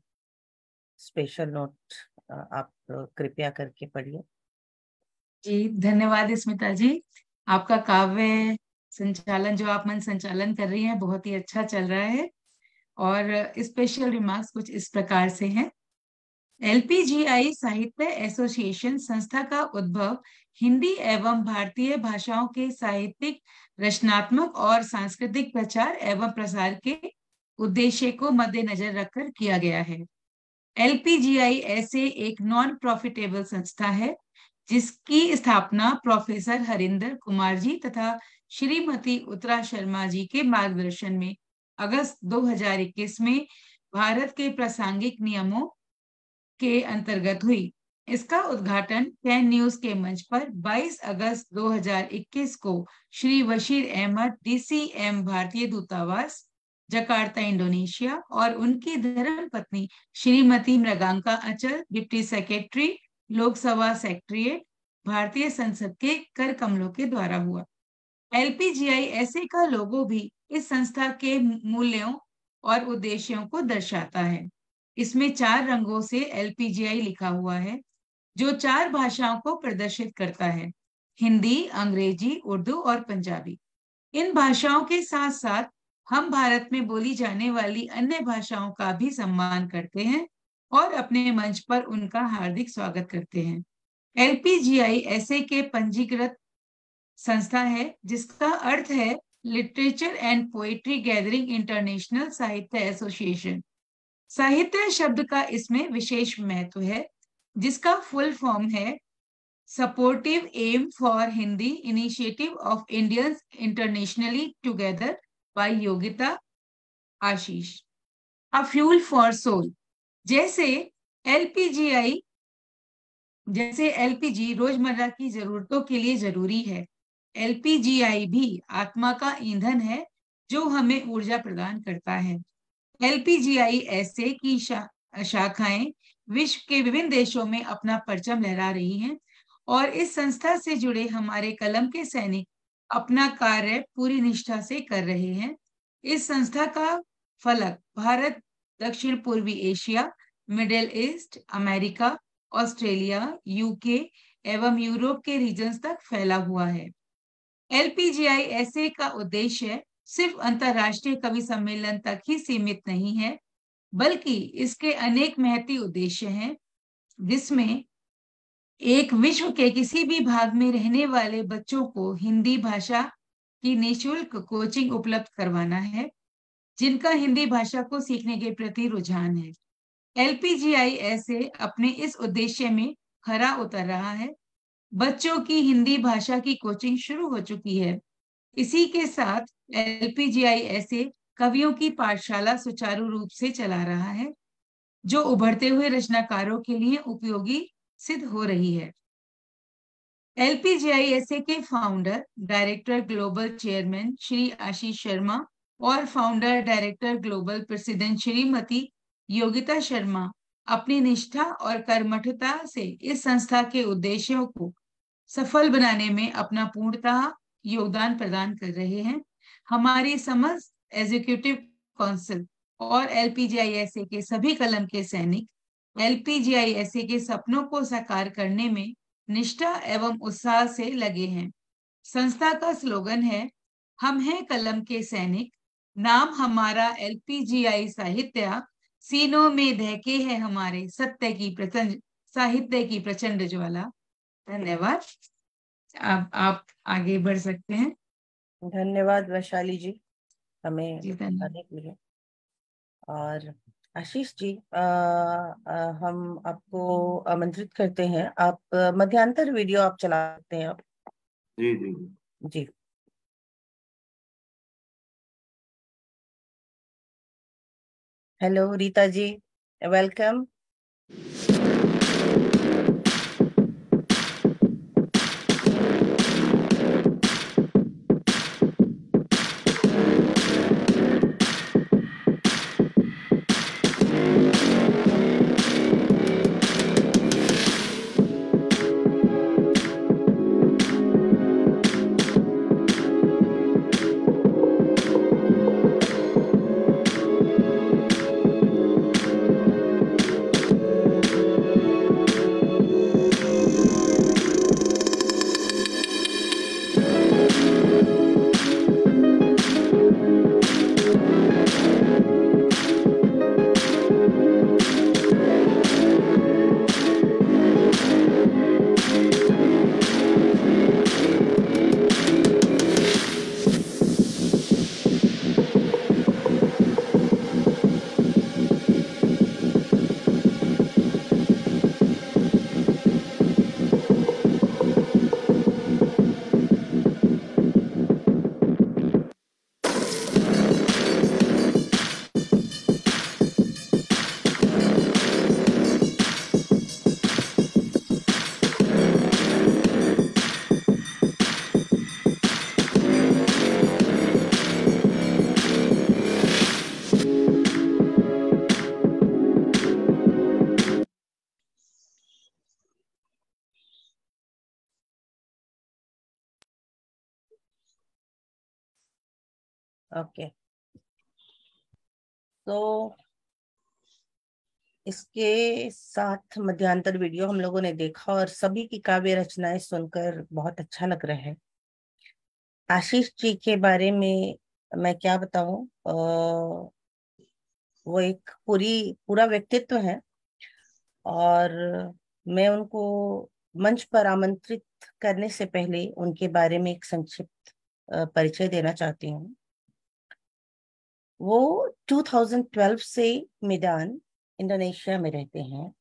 स्पेशल नोट आप कृपया करके पढ़िए। जी, धन्यवाद स्मिता जी। आपका काव्य संचालन जो आप मन संचालन कर रही हैं बहुत ही अच्छा चल रहा है। और स्पेशल रिमार्क्स कुछ इस प्रकार से हैं। LPGI साहित्य एसोसिएशन संस्था का उद्भव हिंदी एवं भारतीय भाषाओं के साहित्यिक, रचनात्मक और सांस्कृतिक प्रचार एवं प्रसार के उद्देश्य को मद्देनजर रखकर किया गया है। LPGI ऐसे एक नॉन प्रॉफिटेबल संस्था है जिसकी स्थापना प्रोफेसर हरिंदर कुमार जी तथा श्रीमती उत्तरा शर्मा जी के मार्गदर्शन में अगस्त 2021 में भारत के प्रासंगिक नियमों के अंतर्गत हुई। इसका उद्घाटन 10 न्यूज के मंच पर 22 अगस्त 2021 को श्री बशीर अहमद DCM भारतीय दूतावास जकार्ता, इंडोनेशिया, और उनकी धर्मपत्नी श्रीमती मृगांका अचल, डिप्टी सेक्रेटरी, लोकसभा सेक्रेटरीट, भारतीय संसद के कर कमलों के द्वारा हुआ। LPGI SA का लोगो भी इस संस्था के मूल्यों और उद्देश्यों को दर्शाता है। इसमें 4 रंगों से LPGI लिखा हुआ है, जो 4 भाषाओं को प्रदर्शित करता है: हिंदी, अंग्रेजी, उर्दू और पंजाबी। इन भाषाओं के साथ साथ हम भारत में बोली जाने वाली अन्य भाषाओं का भी सम्मान करते हैं और अपने मंच पर उनका हार्दिक स्वागत करते हैं। LPGI SA के पंजीकृत संस्था है, जिसका अर्थ है literature and poetry gathering international साहित्य एसोसिएशन। साहित्य शब्द का इसमें विशेष महत्व है, जिसका फुल फॉर्म है supportive M for Hindi initiative of Indians internationally together by Yogita Ashish, a fuel for soul. जैसे LPG रोजमर्रा की जरूरतों के लिए जरूरी है, LPGI भी आत्मा का ईंधन है जो हमें ऊर्जा प्रदान करता है। LPGI SA की शाखाएं विश्व के विभिन्न देशों में अपना परचम लहरा रही हैं और इस संस्था से जुड़े हमारे कलम के सैनिक अपना कार्य पूरी निष्ठा से कर रहे हैं। इस संस्था का फलक भारत, दक्षिण पूर्वी Asia, middle east, America, Australia, UK एवं यूरोप के रीजन्स तक फैला हुआ है। LPGI SA का उद्देश्य सिर्फ अंतरराष्ट्रीय कवि सम्मेलन तक ही सीमित नहीं है, बल्कि इसके अनेक महती उद्देश्य हैं, जिसमें एक विश्व के किसी भी भाग में रहने वाले बच्चों को हिंदी भाषा की निःशुल्क कोचिंग उपलब्ध करवाना है, जिनका हिंदी भाषा को सीखने के प्रति रुझान है। LPGI SA अपने इस उद्देश्य में खरा उतर रहा है। बच्चों की हिंदी भाषा की कोचिंग शुरू हो चुकी है। इसी के साथ LPGI SA कवियों की पाठशाला सुचारू रूप से चला रहा है, जो उभरते हुए रचनाकारों के लिए उपयोगी सिद्ध हो रही है। LPGI SA के founder director global chairman Shri Ashish Sharma और founder director global president Shrimati Yogita Sharma अपनी निष्ठा और कर्मठता से इस संस्था के उद्देश्यों को सफल बनाने में अपना पूर्णतः योगदान प्रदान कर रहे हैं। हमारी समस्त एग्जीक्यूटिव काउंसिल और LPGI SA के सभी कलम के सैनिक LPGI SA के सपनों को साकार करने में निष्ठा एवं उत्साह से लगे हैं। संस्था का स्लोगन है, हम हैं कलम के सैनिक, नाम हमारा LPGI साहित्य, सीनों में दहके है हमारे सत्य की प्रचंड साहित्य की प्रचंड ज्वाला। धन्यवाद। अब आप आगे बढ़ सकते हैं। धन्यवाद वैशाली जी, हमें जी, बताने के लिए। और आशीष जी, हम आपको आमंत्रित करते हैं, आप मध्यांतर वीडियो आप चला सकते हैं आप। जी जी जी। Hello Rita ji, welcome. Okay, तो इसके साथ मध्यांतर वीडियो हम लोगों ने देखा और सभी की काव्य रचनाएं सुनकर बहुत अच्छा लग रहा है। आशीष जी के बारे में मैं क्या बताऊं, वो एक पूरा व्यक्तित्व है और मैं उनको मंच पर आमंत्रित करने से पहले उनके बारे में एक संक्षिप्त परिचय देना चाहती हूँ। वो 2012 से मेडान इंडोनेशिया में रहते हैं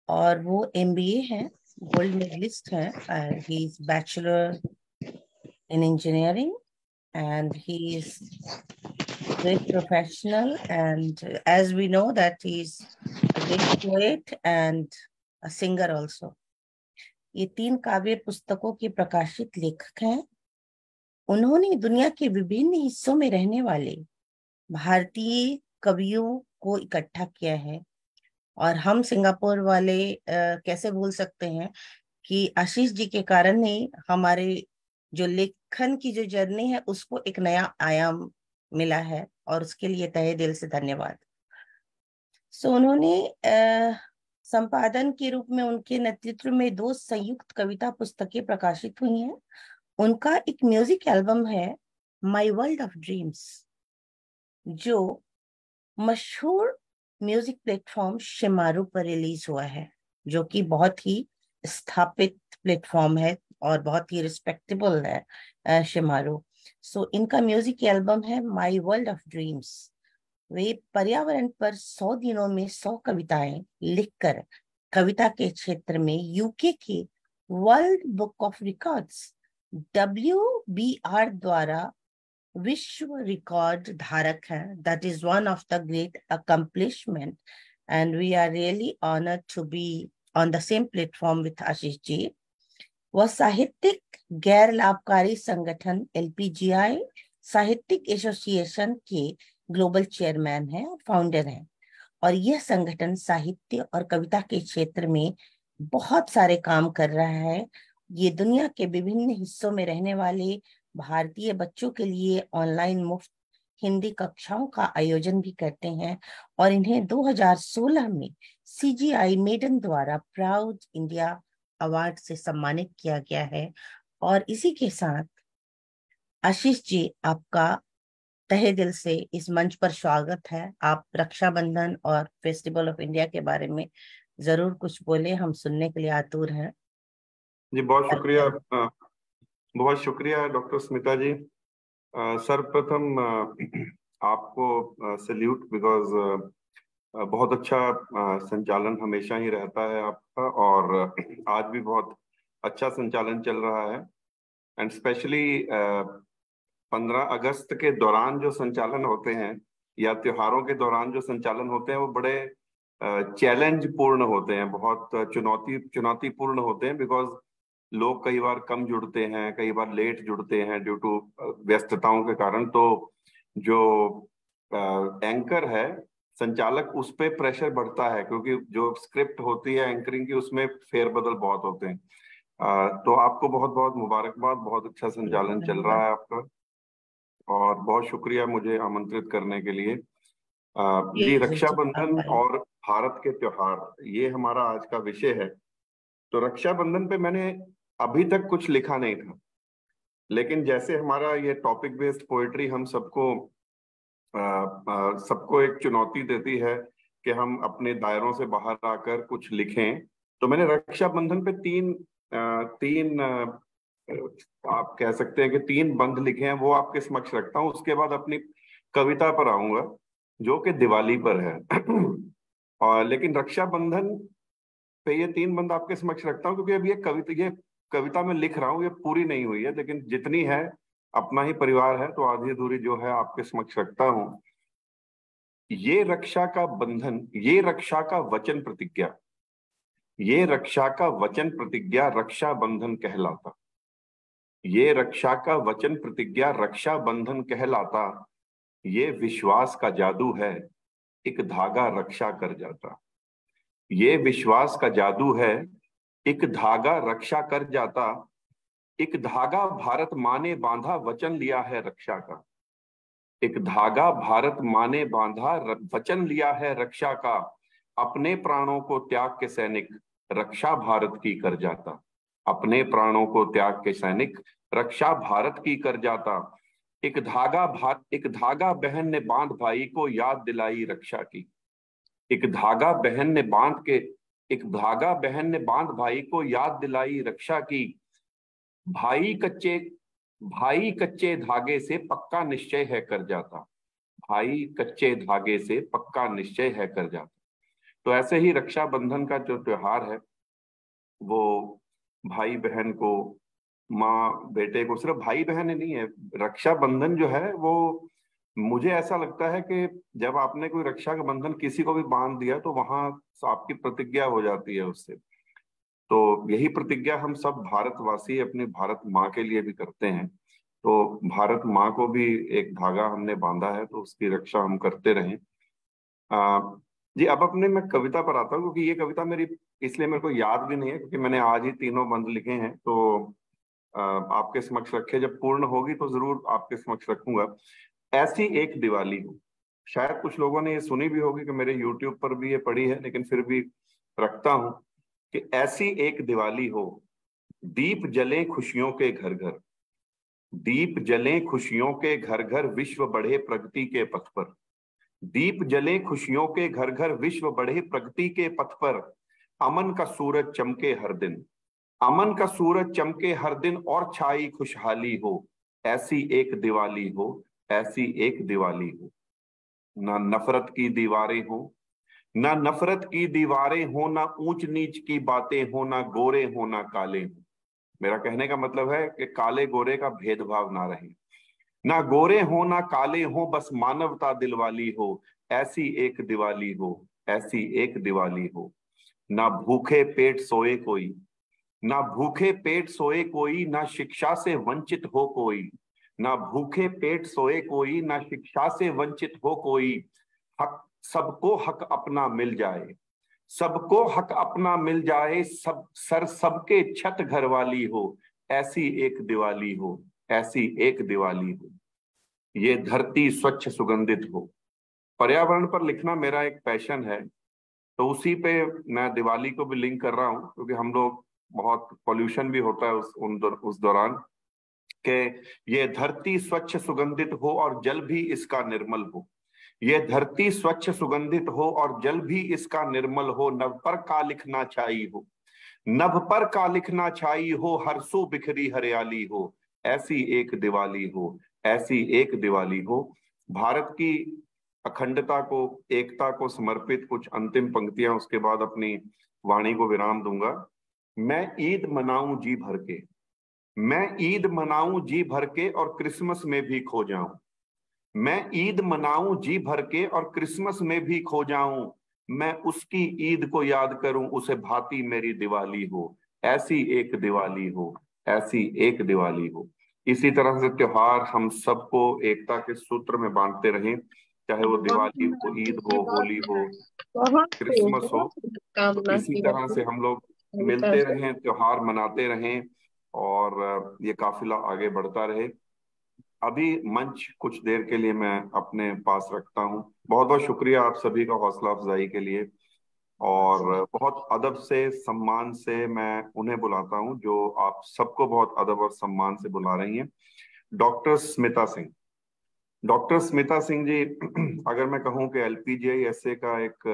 और वो MBA हैं, गोल्ड मेडलिस्ट हैं। He is bachelor in engineering and he is great professional, and as we know that he is a great poet and a singer also. ये 3 काव्य पुस्तकों के प्रकाशित लेखक हैं। उन्होंने दुनिया के विभिन्न हिस्सों में रहने वाले भारतीय कवियों को इकट्ठा किया है और हम सिंगापुर वाले कैसे भूल सकते हैं कि आशीष जी के कारण ही हमारे जो लेखन की जो जर्नी है उसको एक नया आयाम मिला है और उसके लिए तहे दिल से धन्यवाद। उन्होंने संपादन के रूप में उनके नेतृत्व में 2 संयुक्त कविता पुस्तकें प्रकाशित हुई हैं। उनका एक म्यूजिक एल्बम है माई वर्ल्ड ऑफ ड्रीम्स, जो मशहूर म्यूजिक प्लेटफॉर्म शिमारू पर रिलीज हुआ है, जो कि बहुत ही स्थापित प्लेटफॉर्म है और बहुत ही रिस्पेक्टेबल है शिमारू। इनका म्यूजिक एल्बम है माई वर्ल्ड ऑफ ड्रीम्स। वे पर्यावरण पर 100 दिनों में 100 कविताएं लिखकर कविता के क्षेत्र में यूके के world book of records WBR द्वारा विश्व रिकॉर्ड धारक हैं। That is one of the great accomplishment and we are really honoured to be on the same platform with Ashish ji. वह साहित्यिक गैर लाभकारी संगठन LPGI साहित्यिक एसोसिएशन के ग्लोबल चेयरमैन हैं और फाउंडर हैं, और यह संगठन साहित्य और कविता के क्षेत्र में बहुत सारे काम कर रहा है। ये दुनिया के विभिन्न हिस्सों में रहने वाले भारतीय बच्चों के लिए ऑनलाइन मुफ्त हिंदी कक्षाओं का आयोजन भी करते हैं और इन्हें 2016 में CGI मेडन द्वारा प्राउड इंडिया अवार्ड से सम्मानित किया गया है। और इसी के साथ आशीष जी, आपका तहे दिल से इस मंच पर स्वागत है। आप रक्षाबंधन और फेस्टिवल ऑफ इंडिया के बारे में जरूर कुछ बोले, हम सुनने के लिए आतुर हैं। जी बहुत शुक्रिया डॉक्टर स्मिता जी। सर्वप्रथम आपको सल्यूट, बिकॉज बहुत अच्छा संचालन हमेशा ही रहता है आपका और आज भी बहुत अच्छा संचालन चल रहा है। एंड स्पेशली 15 अगस्त के दौरान जो संचालन होते हैं या त्योहारों के दौरान जो संचालन होते हैं वो बड़े चैलेंज पूर्ण होते हैं, बहुत चुनौतीपूर्ण होते हैं, बिकॉज लोग कई बार कम जुड़ते हैं, कई बार लेट जुड़ते हैं ड्यू टू व्यस्तताओं के कारण। तो जो एंकर है, संचालक, उस पे प्रेशर बढ़ता है क्योंकि जो स्क्रिप्ट होती है एंकरिंग की उसमें फेरबदल बहुत होते हैं। तो आपको बहुत बहुत मुबारकबाद, बहुत अच्छा संचालन चल रहा है आपका और बहुत शुक्रिया मुझे आमंत्रित करने के लिए। जी, रक्षाबंधन और भारत के त्योहार, ये हमारा आज का विषय है। तो रक्षाबंधन पे मैंने अभी तक कुछ लिखा नहीं था, लेकिन जैसे हमारा ये टॉपिक बेस्ड पोएट्री हम सबको एक चुनौती देती है कि हम अपने दायरों से बाहर आकर कुछ लिखें, तो मैंने रक्षाबंधन पे तीन आप कह सकते हैं कि 3 बंद लिखे हैं, वो आपके समक्ष रखता हूँ। उसके बाद अपनी कविता पर आऊंगा जो कि दिवाली पर है और लेकिन रक्षाबंधन पे ये 3 बंद आपके समक्ष रखता हूँ क्योंकि अब ये कविता मैं लिख रहा हूँ, ये पूरी नहीं हुई है, लेकिन जितनी है अपना ही परिवार है तो आधी अधूरी जो है आपके समक्ष रखता हूँ। ये रक्षा का बंधन, ये रक्षा का वचन प्रतिज्ञा, ये रक्षा का वचन प्रतिज्ञा रक्षा बंधन कहलाता। ये रक्षा का वचन प्रतिज्ञा रक्षा बंधन कहलाता। ये विश्वास का जादू है, एक धागा रक्षा कर जाता। ये विश्वास का जादू है, एक धागा रक्षा कर जाता। एक धागा भारत माँ ने बांधा, वचन लिया है रक्षा का। एक धागा भारत माँ ने बांधा, वचन लिया है रक्षा का, अपने प्राणों को त्याग के सैनिक रक्षा भारत की कर जाता। अपने प्राणों को त्याग के सैनिक रक्षा भारत की कर जाता। एक धागा बहन ने बांध भाई को याद दिलाई रक्षा की। एक धागा बहन ने बांध भाई को याद दिलाई रक्षा की। भाई कच्चे धागे से पक्का निश्चय है कर जाता। भाई कच्चे धागे से पक्का निश्चय है कर जाता। तो ऐसे ही रक्षाबंधन का जो त्योहार है वो भाई बहन को, माँ बेटे को, सिर्फ भाई बहन ही नहीं है, रक्षाबंधन जो है वो, मुझे ऐसा लगता है कि जब आपने कोई रक्षा का बंधन किसी को भी बांध दिया तो वहां आपकी प्रतिज्ञा हो जाती है उससे। तो यही प्रतिज्ञा हम सब भारतवासी अपनी भारत माँ के लिए भी करते हैं। तो भारत माँ को भी एक धागा हमने बांधा है, तो उसकी रक्षा हम करते रहें। जी, अब अपने मैं कविता पर आता हूँ, क्योंकि ये कविता मेरी इसलिए मेरे को याद भी नहीं है, क्योंकि मैंने आज ही तीनों बंद लिखे हैं। तो आपके समक्ष रखे, जब पूर्ण होगी तो जरूर आपके समक्ष रखूंगा। ऐसी एक दिवाली हो, शायद कुछ लोगों ने ये सुनी भी होगी कि मेरे YouTube पर भी ये पड़ी है, लेकिन फिर भी रखता हूं कि ऐसी एक दिवाली हो, दीप जले खुशियों के घर घर, दीप जले खुशियों के घर घर, विश्व बढ़े प्रगति के पथ पर। दीप जले खुशियों के घर घर, विश्व बढ़े प्रगति के पथ पर। अमन का सूरज चमके हर दिन, अमन का सूरज चमके हर दिन, और छाई खुशहाली हो। ऐसी एक दिवाली हो, ऐसी एक दिवाली हो। ना नफरत की दीवारें हो, ना नफरत की दीवारें हो, ना ऊंच नीच की बातें हो, ना गोरे हो ना काले हो। मेरा कहने का मतलब है कि काले गोरे का भेदभाव ना रहे। ना गोरे हो ना काले हो, बस मानवता दिलवाली हो। ऐसी एक दिवाली हो, ऐसी एक दिवाली हो। ना भूखे पेट सोए कोई, ना भूखे पेट सोए कोई, ना शिक्षा से वंचित हो कोई। ना भूखे पेट सोए कोई, ना शिक्षा से वंचित हो कोई। हक सबको हक अपना मिल जाए, सबको हक अपना मिल जाए, सब सर सबके छत घर वाली हो। ऐसी एक दिवाली हो, ऐसी एक दिवाली हो। ये धरती स्वच्छ सुगंधित हो। पर्यावरण पर लिखना मेरा एक पैशन है, तो उसी पे मैं दिवाली को भी लिंक कर रहा हूँ, क्योंकि हम लोग बहुत पोल्यूशन भी होता है उस दौरान, कि ये धरती स्वच्छ सुगंधित हो और जल भी इसका निर्मल हो। ये धरती स्वच्छ सुगंधित हो और जल भी इसका निर्मल हो। नभ पर का लिखना छाई हो, नभ पर का लिखना छाई हो, हर सो बिखरी हरियाली हो। ऐसी एक दिवाली हो, ऐसी एक दिवाली हो। भारत की अखंडता को, एकता को समर्पित कुछ अंतिम पंक्तियां, उसके बाद अपनी वाणी को विराम दूंगा। मैं ईद मनाऊं जी भर के, मैं ईद मनाऊं जी भर के, और क्रिसमस में भी खो जाऊं। मैं ईद मनाऊं जी भर के और क्रिसमस में भी खो जाऊं। मैं उसकी ईद को याद करूं, उसे भांति मेरी दिवाली हो। ऐसी एक दिवाली हो, ऐसी एक दिवाली हो। इसी तरह से त्योहार हम सबको एकता के सूत्र में बांधते रहें, चाहे वो दिवाली हो, ईद हो, होली हो, क्रिसमस हो। तो इसी तरह से हम लोग मिलते रहें, त्योहार मनाते रहें, और ये काफिला आगे बढ़ता रहे। अभी मंच कुछ देर के लिए मैं अपने पास रखता हूँ। बहुत बहुत शुक्रिया आप सभी का हौसला अफजाई के लिए, और बहुत अदब से, सम्मान से मैं उन्हें बुलाता हूँ जो आप सबको बहुत अदब और सम्मान से बुला रही हैं। डॉक्टर स्मिता सिंह। डॉक्टर स्मिता सिंह जी, अगर मैं कहूँ कि LPGI SA का एक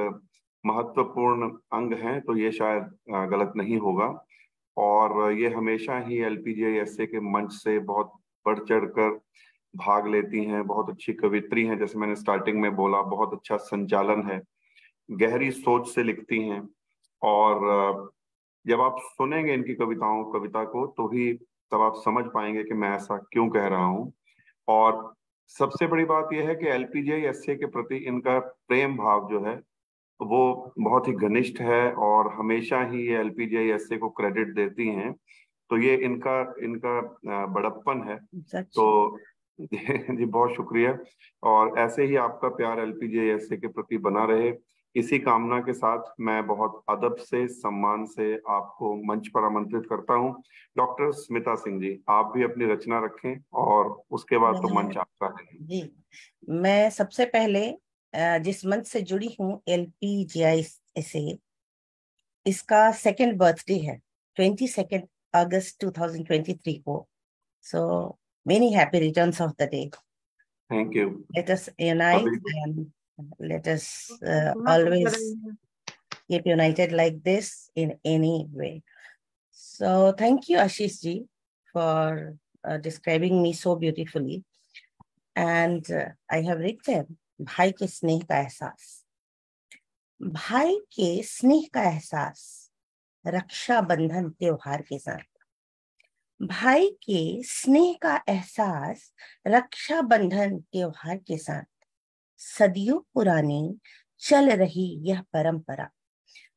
महत्वपूर्ण अंग है तो ये शायद गलत नहीं होगा। और ये हमेशा ही LPGI SA के मंच से बहुत बढ़ चढ़ कर भाग लेती हैं। बहुत अच्छी कवित्री हैं, जैसे मैंने स्टार्टिंग में बोला, बहुत अच्छा संचालन है, गहरी सोच से लिखती हैं। और जब आप सुनेंगे इनकी कविता को तो ही तब आप समझ पाएंगे कि मैं ऐसा क्यों कह रहा हूँ। और सबसे बड़ी बात यह है कि LPGI SA के प्रति इनका प्रेम भाव जो है वो बहुत ही घनिष्ठ है, और हमेशा ही ये LPGI SA को क्रेडिट देती हैं। तो ये इनका बड़प्पन है। तो जी बहुत शुक्रिया, और ऐसे ही आपका प्यार LPGI SA के प्रति बना रहे। इसी कामना के साथ मैं बहुत अदब से, सम्मान से आपको मंच पर आमंत्रित करता हूं। डॉक्टर स्मिता सिंह जी, आप भी अपनी रचना रखें और उसके बाद तो मंच आपका है। जी, मैं सबसे पहले जिस मंच से जुड़ी हूँ LPGI इसका सेकंड बर्थडे है 22 अगस्त 2023 को। So many happy returns of the day. Thank you. Let us unite and let us always keep united like this in any way. So thank you Ashish ji for describing me so beautifully. And I have written भाई के स्नेह का एहसास। भाई के स्नेह का एहसास रक्षाबंधन त्योहार के साथ। भाई के स्नेह का एहसास रक्षाबंधन त्योहार के साथ। सदियों पुरानी चल रही यह परंपरा,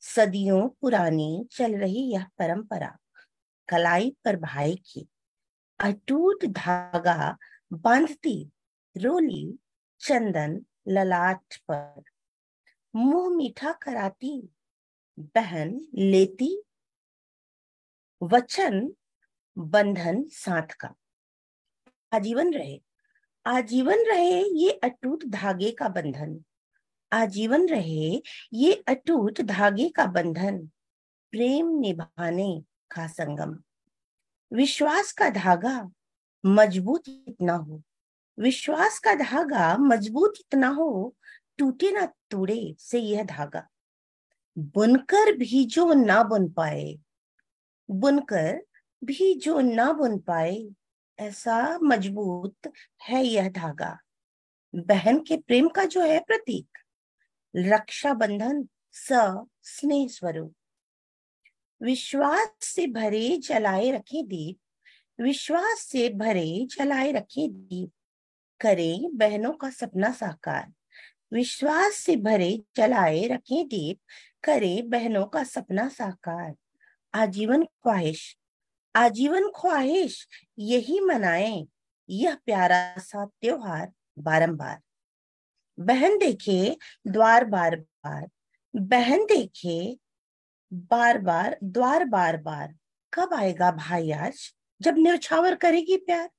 सदियों पुरानी चल रही यह परंपरा। कलाई पर भाई की अटूट धागा बांधती, रोली चंदन ललाट पर। मुंह मीठा कराती बहन, लेती वचन बंधन साथ का। आजीवन रहे, आजीवन रहे ये अटूट धागे का बंधन। आजीवन रहे ये अटूट धागे का बंधन। प्रेम निभाने का संगम। विश्वास का धागा मजबूत इतना हो, विश्वास का धागा मजबूत इतना हो, टूटे ना तोड़े से यह धागा। बुनकर भी जो ना बुन पाए, बुनकर भी जो ना बुन पाए, ऐसा मजबूत है यह धागा। बहन के प्रेम का जो है प्रतीक, रक्षाबंधन स्नेह स्वरूप। विश्वास से भरे जलाए रखे दीप, विश्वास से भरे जलाए रखे दीप। करें बहनों का सपना साकार, विश्वास से भरे जलाए रखे दीप। करें बहनों का सपना साकार। आजीवन ख्वाहिश, आजीवन ख्वाहिश यही मनाएं यह प्यारा सा त्योहार बारंबार। बहन देखे द्वार बार बार, बहन देखे बार बार द्वार बार बार। कब आएगा भाई आज जब न्यौछावर करेगी प्यार।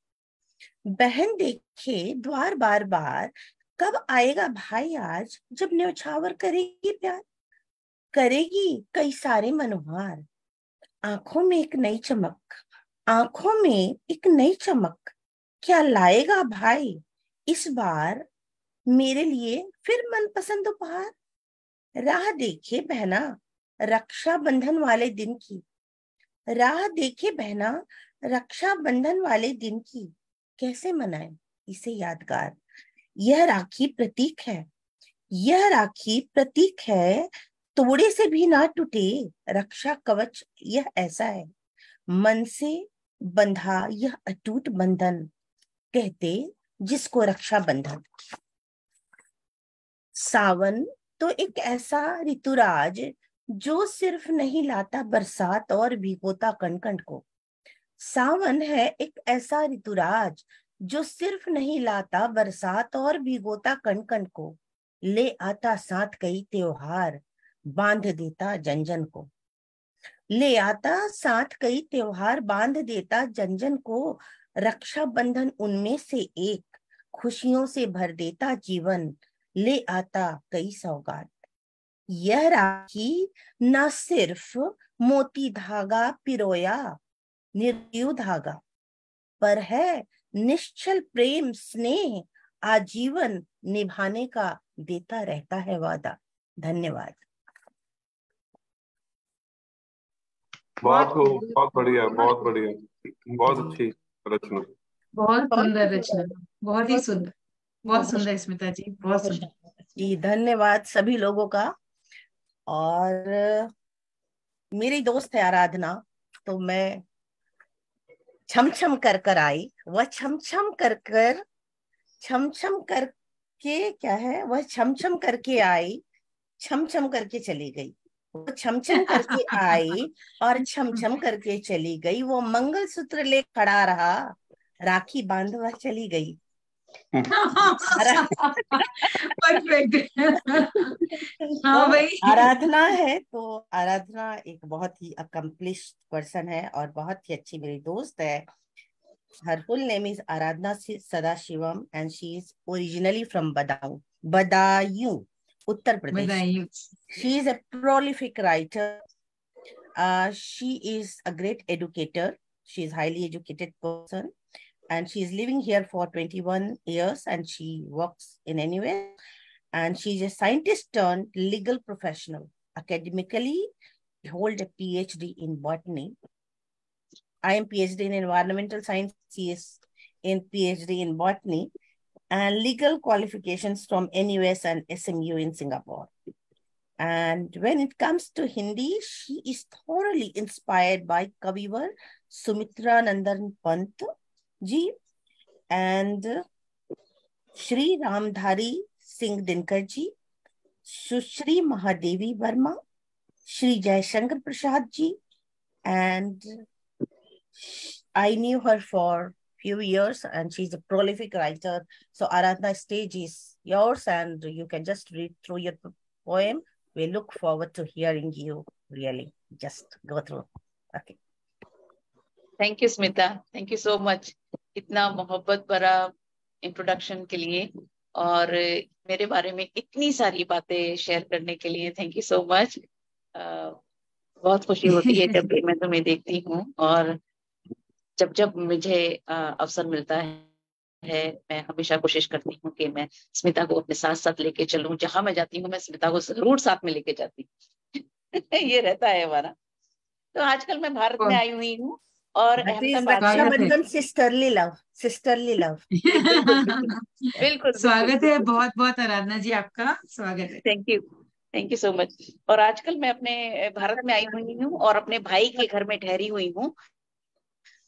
बहन देखे द्वार बार बार, कब आएगा भाई आज जब न्यौछावर करेगी प्यार। करेगी कई सारे मनोहार, आंखों में एक नई चमक, आंखों में एक नई चमक। क्या लाएगा भाई इस बार मेरे लिए फिर मनपसंद उपहार। राह देखे बहना रक्षाबंधन वाले दिन की, राह देखे बहना रक्षाबंधन वाले दिन की। कैसे मनाएं इसे यादगार। यह राखी प्रतीक है, यह राखी प्रतीक है, तोड़े से भी ना टूटे रक्षा कवच यह ऐसा है। मन से बंधा यह अटूट बंधन, कहते जिसको रक्षाबंधन। सावन तो एक ऐसा ऋतुराज जो सिर्फ नहीं लाता बरसात और भिगोता कण-कण को। सावन है एक ऐसा ऋतुराज जो सिर्फ नहीं लाता बरसात और भिगोता कण-कण को। ले आता साथ कई त्योहार, बांध देता जन-जन को। ले आता साथ कई त्योहार, बांध देता जन-जन को। रक्षाबंधन उनमें से एक, खुशियों से भर देता जीवन। ले आता कई सौगात। यह राखी न सिर्फ मोती धागा पिरोया निर्जीव धागा, पर है निश्चल प्रेम स्नेह, आजीवन निभाने का देता रहता है वादा। धन्यवाद। बहुत बढ़िया, बहुत बढ़िया, बहुत अच्छी रचना। बहुत सुंदर रचना, बहुत ही सुंदर, बहुत सुंदर स्मिता जी, बहुत सुंदर जी। धन्यवाद सभी लोगों का। और मेरी दोस्त है आराधना, तो मैं छम छम कर कर आई, वह छम छम कर कर, छम छम करके क्या है, वह छम छम करके आई, छम छम करके चली गई। वो छम छम करके आई और छम छम करके चली गई। वो मंगलसूत्र ले खड़ा रहा, राखी बांध वह चली गई। परफेक्ट। हाँ तो भाई। आराधना है, तो आराधना एक बहुत ही अकम्प्लिश्ड पर्सन है और बहुत ही अच्छी मेरी दोस्त है। Her full name is Aradhna Sadashivam and she is originally from Badaयूं, Uttar Pradesh. बधाई। She is a prolific writer. She is a great educator. She is highly educated person and she is living here for 21 years and she works in anywhere. And she is a scientist turned legal professional. Academically, hold a PhD in botany. I am PhD in environmental science. She is in PhD in botany and legal qualifications from NUS and SMU in Singapore. And when it comes to Hindi, she is thoroughly inspired by Kavivar Sumitra Nandan Pant ji and Shri Ramdhari Singh Dinkar ji, Sushri Mahadevi Verma, Shri Jaishankar Prasad ji, and I knew her for few years and she's a prolific writer. So Aradhana, stage is yours and you can just read through your poem. We look forward to hearing you. Really, just go through. Okay. Thank you Smita, thank you so much इतना मोहब्बत भरा introduction के लिए और मेरे बारे में इतनी सारी बातें शेयर करने के लिए थैंक यू सो मच। बहुत खुशी होती है जब भी मैं तुम्हें देखती हूँ और जब जब मुझे अवसर मिलता है मैं हमेशा कोशिश करती हूँ कि मैं स्मिता को अपने साथ साथ लेके चलूं। जहां मैं जाती हूँ मैं स्मिता को जरूर साथ में लेके जाती हूँ। ये रहता है हमारा। तो आजकल मैं भारत में आई हुई हूँ और Rakshabandhan sisterly love, sisterly love. बिल्कुल स्वागत है बहुत बहुत आराधना जी, आपका स्वागत है। Thank you so much. और आजकल मैं अपने भारत में आई हुई हूँ और अपने भाई के घर में ठहरी हुई हूँ।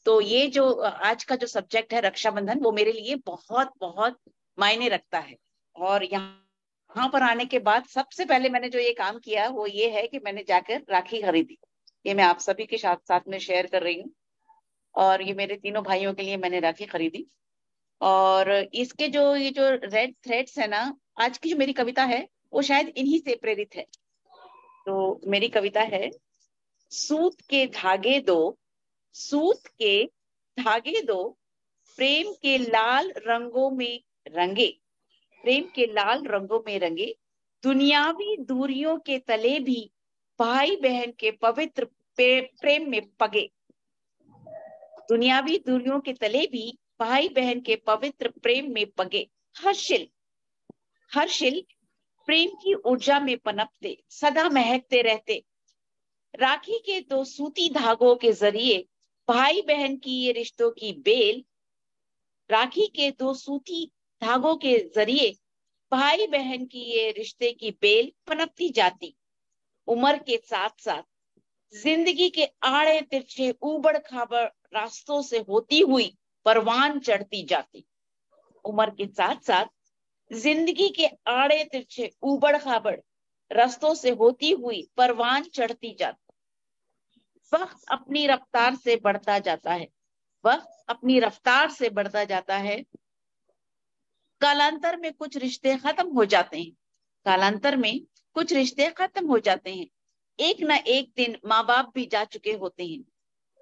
तो ये जो आज का जो सब्जेक्ट है रक्षाबंधन, वो मेरे लिए बहुत बहुत मायने रखता है। और यहाँ पर आने के बाद सबसे पहले मैंने जो ये काम किया वो ये है कि मैंने जाकर राखी खरीदी। ये मैं आप सभी के साथ में शेयर कर रही हूँ। और ये मेरे तीनों भाइयों के लिए मैंने राखी खरीदी। और इसके जो ये जो रेड थ्रेड्स है ना, आज की जो मेरी कविता है वो शायद इन्हीं से प्रेरित है। तो मेरी कविता है, सूत के धागे दो, सूत के धागे दो, प्रेम के लाल रंगों में रंगे, प्रेम के लाल रंगों में रंगे, दुनियावी दूरियों के तले भी भाई बहन के पवित्र प्रेम में पगे, दुनियावी दूरियों के तले भी भाई बहन के पवित्र प्रेम में पगे। हर्षिल हर्षिल प्रेम की ऊर्जा में पनपते, सदा महकते रहते, राखी के दो सूती धागों के जरिए भाई बहन की ये रिश्तों की बेल, राखी के दो सूती धागों के जरिए भाई बहन की ये रिश्ते की बेल पनपती जाती। उम्र के साथ साथ जिंदगी के आड़े तिरछे ऊबड़ खाबड़ रास्तों से होती हुई परवान चढ़ती जाती। उम्र के साथ साथ जिंदगी के आड़े तिरछे ऊबड़ खाबड़ रास्तों से होती हुई परवान चढ़ती जाती। वक्त अपनी रफ्तार से बढ़ता जाता है, वक्त अपनी रफ्तार से बढ़ता जाता है। कालांतर में कुछ रिश्ते खत्म हो जाते हैं, कालांतर में कुछ रिश्ते खत्म हो जाते हैं। एक ना एक दिन माँ बाप भी जा चुके होते हैं,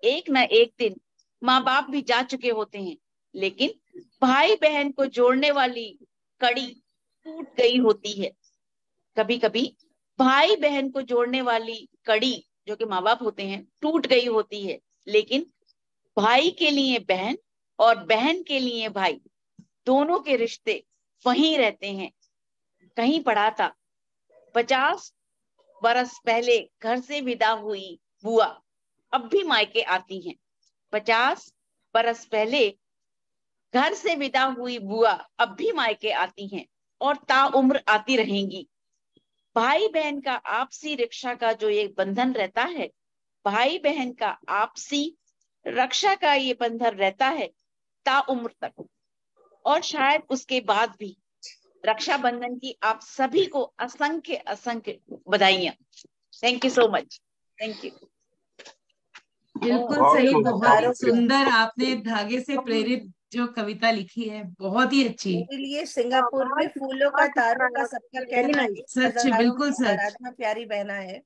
एक ना एक दिन माँ बाप भी जा चुके होते हैं, लेकिन भाई बहन को जोड़ने वाली कड़ी टूट गई होती है। कभी कभी भाई बहन को जोड़ने वाली कड़ी जो कि माँ बाप होते हैं टूट गई होती है, लेकिन भाई के लिए बहन और बहन के लिए भाई दोनों के रिश्ते वहीं रहते हैं। कहीं पढ़ा था, 50 बरस पहले घर से विदा हुई बुआ अब भी मायके आती हैं। 50 बरस पहले घर से विदा हुई बुआ अब भी मायके आती हैं और ताउम्र आती रहेंगी। भाई बहन का आपसी रक्षा का जो ये बंधन रहता है, भाई बहन का आपसी रक्षा का ये बंधन रहता है ताउम्र तक, और शायद उसके बाद भी। रक्षाबंधन की आप सभी को असंख्य असंख्य बधाइयां। Thank you so much. Thank you. बिल्कुल सही, बहुत सुंदर। आपने धागे से प्रेरित जो कविता लिखी है बहुत ही अच्छी। मेरे लिए सिंगापुर में फूलों का तारों का सबका कहना है, सच, हजारों बिल्कुल में सच। आराधना प्यारी बहना है।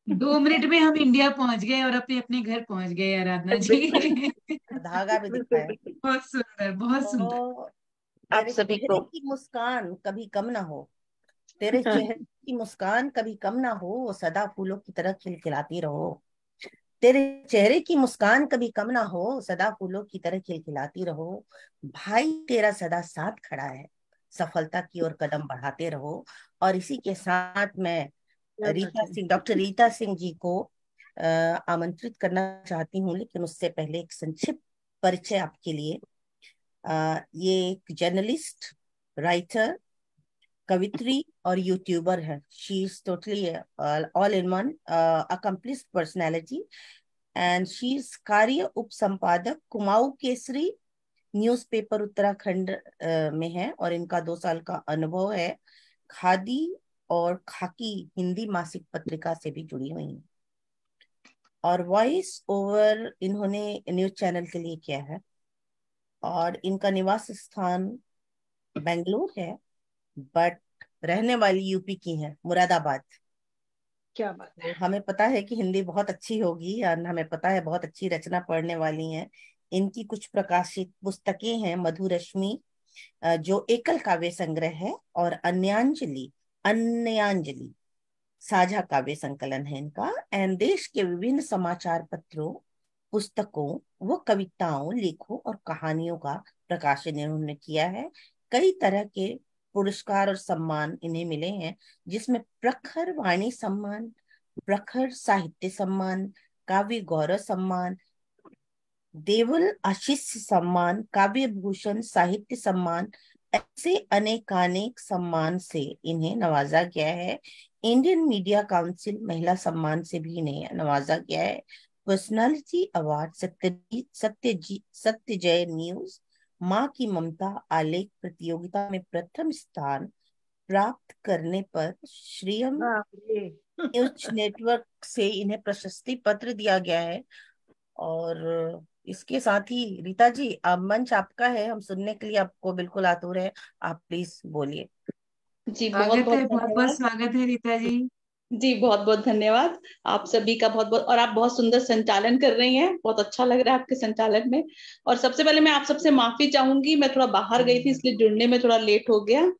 2 मिनट में हम इंडिया पहुंच गए और अपने अपने घर पहुंच गए आराधना जी। धागा भी दिखाया। बहुत सुंदर, बहुत सुंदर। तो आप तेरे सभी चेहरे को की मुस्कान कभी कम ना हो, तेरे चेहरे की मुस्कान कभी कम ना हो, वो सदा फूलों की तरह खिलखिलाती रहो। तेरे चेहरे की मुस्कान कभी कम ना हो, सदा फूलों की तरह खिलखिलाती रहो। भाई तेरा सदा साथ खड़ा है, सफलता की ओर कदम बढ़ाते रहो। और इसी के साथ मैं डॉक्टर रीता सिंह जी को आमंत्रित करना चाहती हूँ, लेकिन उससे पहले एक संक्षिप्त परिचय आपके लिए। ये एक जर्नलिस्ट, राइटर, कवित्री और यूट्यूबर है। She is totally all in one accomplished personality and she is कार्य उप संपादक कुमाऊं केसरी न्यूज़पेपर उत्तराखंड में है, और इनका 2 साल का अनुभव है। खादी और खाकी हिंदी मासिक पत्रिका से भी जुड़ी हुई हैं, और वॉइस ओवर इन्होंने न्यूज चैनल के लिए किया है, और इनका निवास स्थान बेंगलुरु है, बट रहने वाली यूपी की है, मुरादाबाद। क्या बात है। हमें पता है कि हिंदी बहुत अच्छी होगी और हमें पता है बहुत अच्छी रचना पढ़ने वाली हैं। इनकी कुछ प्रकाशित पुस्तकें हैं, मधुरश्मि जो एकल काव्य संग्रह है, और अन्यांजलि अन्यांजलि साझा काव्य संकलन है इनका। एंड देश के विभिन्न समाचार पत्रों, पुस्तकों व कविताओं, लेखों और कहानियों का प्रकाशन इन्होंने किया है। कई तरह के पुरस्कार और सम्मान इन्हें मिले हैं, जिसमें प्रखर वाणी सम्मान, प्रखर साहित्य सम्मान, काव्य गौरव सम्मान, देवल आशीष सम्मान, काव्य भूषण साहित्य सम्मान, ऐसे अनेकानेक सम्मान से इन्हें नवाजा गया है। इंडियन मीडिया काउंसिल महिला सम्मान से भी इन्हें नवाजा गया है। पर्सनालिटी अवार्ड सत्यजय न्यूज माँ की ममता आलेख प्रतियोगिता में प्रथम स्थान प्राप्त करने पर श्रीयम न्यूज नेटवर्क से इन्हें प्रशस्ति पत्र दिया गया है। और इसके साथ ही रीता जी, अब मंच आपका है, हम सुनने के लिए आपको बिल्कुल आतुर है, आप प्लीज बोलिए। जी बहुत बहुत धन्यवाद। स्वागत है रीता जी। जी बहुत बहुत धन्यवाद आप सभी का, बहुत बहुत। और आप बहुत सुंदर संचालन कर रही हैं, बहुत अच्छा लग रहा है आपके संचालन में। और सबसे पहले मैं आप सबसे माफी चाहूंगी, मैं थोड़ा बाहर गई थी इसलिए जुड़ने में थोड़ा लेट हो गया,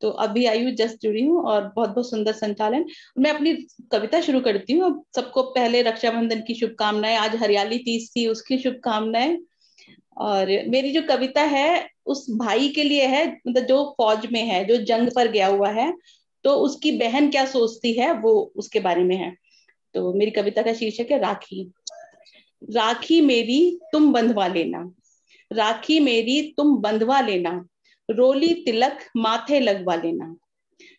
तो अभी आई हूँ, जस्ट जुड़ी हूँ। और बहुत बहुत सुंदर संचालन। मैं अपनी कविता शुरू करती हूँ। सबको पहले रक्षाबंधन की शुभकामनाएं, आज हरियाली तीज थी उसकी शुभकामनाएं। और मेरी जो कविता है उस भाई के लिए है, मतलब जो फौज में है, जो जंग पर गया हुआ है, तो उसकी बहन क्या सोचती है वो उसके बारे में है। तो मेरी कविता का शीर्षक है राखी। राखी मेरी तुम बंधवा लेना, राखी मेरी तुम बंधवा लेना, रोली तिलक माथे लगवा लेना।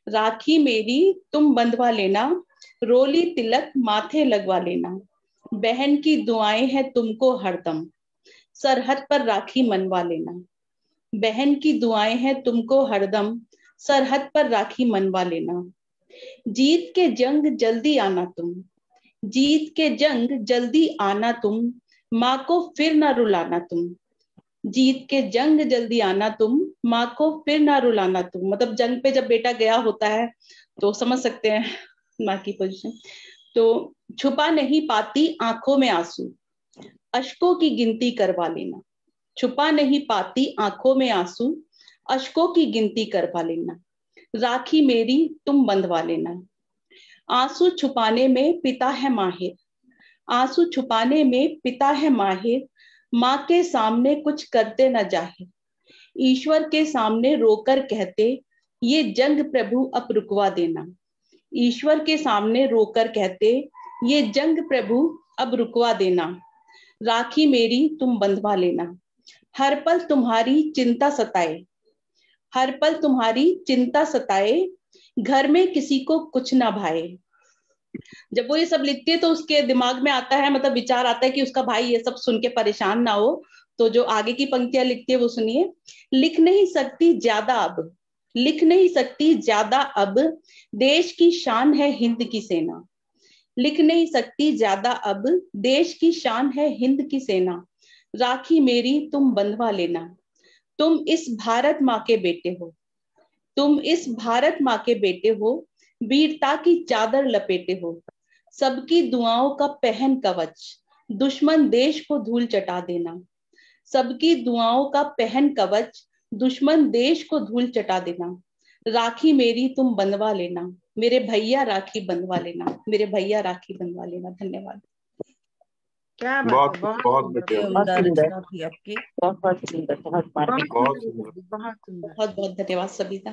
राखी मेरी तुम बंधवा लेना, रोली तिलक माथे लगवा लेना। बहन की दुआएं हैं तुमको हरदम, सरहद पर राखी मनवा लेना। बहन की दुआएं हैं तुमको हरदम, सरहद पर राखी मनवा लेना। जीत के जंग जल्दी आना तुम, जीत के जंग जल्दी आना तुम, माँ को फिर ना रुलाना तुम। जीत के जंग जल्दी आना तुम, माँ को फिर ना रुलाना तुम। मतलब जंग पे जब बेटा गया होता है तो समझ सकते हैं माँ की पोजीशन। तो छुपा नहीं पाती आंखों में आंसू, अश्कों की गिनती करवा लेना। छुपा नहीं पाती आंखों में आंसू, अश्कों की गिनती करवा लेना। राखी मेरी तुम बंधवा लेना। आंसू छुपाने में पिता है माहिर, आंसू छुपाने में पिता है माहिर, माँ के सामने कुछ करते न जाहिर। ईश्वर के सामने रोकर कहते, ये जंग प्रभु अब रुकवा देना। ईश्वर के सामने रोकर कहते, ये जंग प्रभु अब रुकवा देना। राखी मेरी तुम बंधवा लेना। हर पल तुम्हारी चिंता सताए, हर पल तुम्हारी चिंता सताए, घर में किसी को कुछ ना भाए। जब वो ये सब लिखती है तो उसके दिमाग में आता है, मतलब विचार आता है कि उसका भाई ये सब सुन के परेशान ना हो। तो जो आगे की पंक्तियां लिखती है वो सुनिए। लिख नहीं सकती ज्यादा अब, लिख नहीं सकती ज्यादा अब, देश की शान है हिंद की सेना। लिख नहीं सकती ज्यादा अब, देश की शान है हिंद की सेना। राखी मेरी तुम बंधवा लेना। तुम इस भारत माँ के बेटे हो, तुम इस भारत माँ के बेटे हो, वीरता की चादर लपेटे हो। सबकी दुआओं का पहन कवच, दुश्मन देश को धूल चटा देना। सबकी दुआओं का पहन कवच, दुश्मन देश को धूल चटा देना। राखी मेरी तुम बंधवा लेना, मेरे भैया राखी बंधवा लेना, मेरे भैया राखी बंधवा लेना। धन्यवाद। क्या बात बहुत है, बहुत बहुत सुंदर, ये बढ़िया, उम्दा रचना थी आपकी। बहुत सुंदर, बहुत मार्मिक। बहुत सुंदर। बहुत सुंदर। बहुत बहुत धन्यवाद सबिता।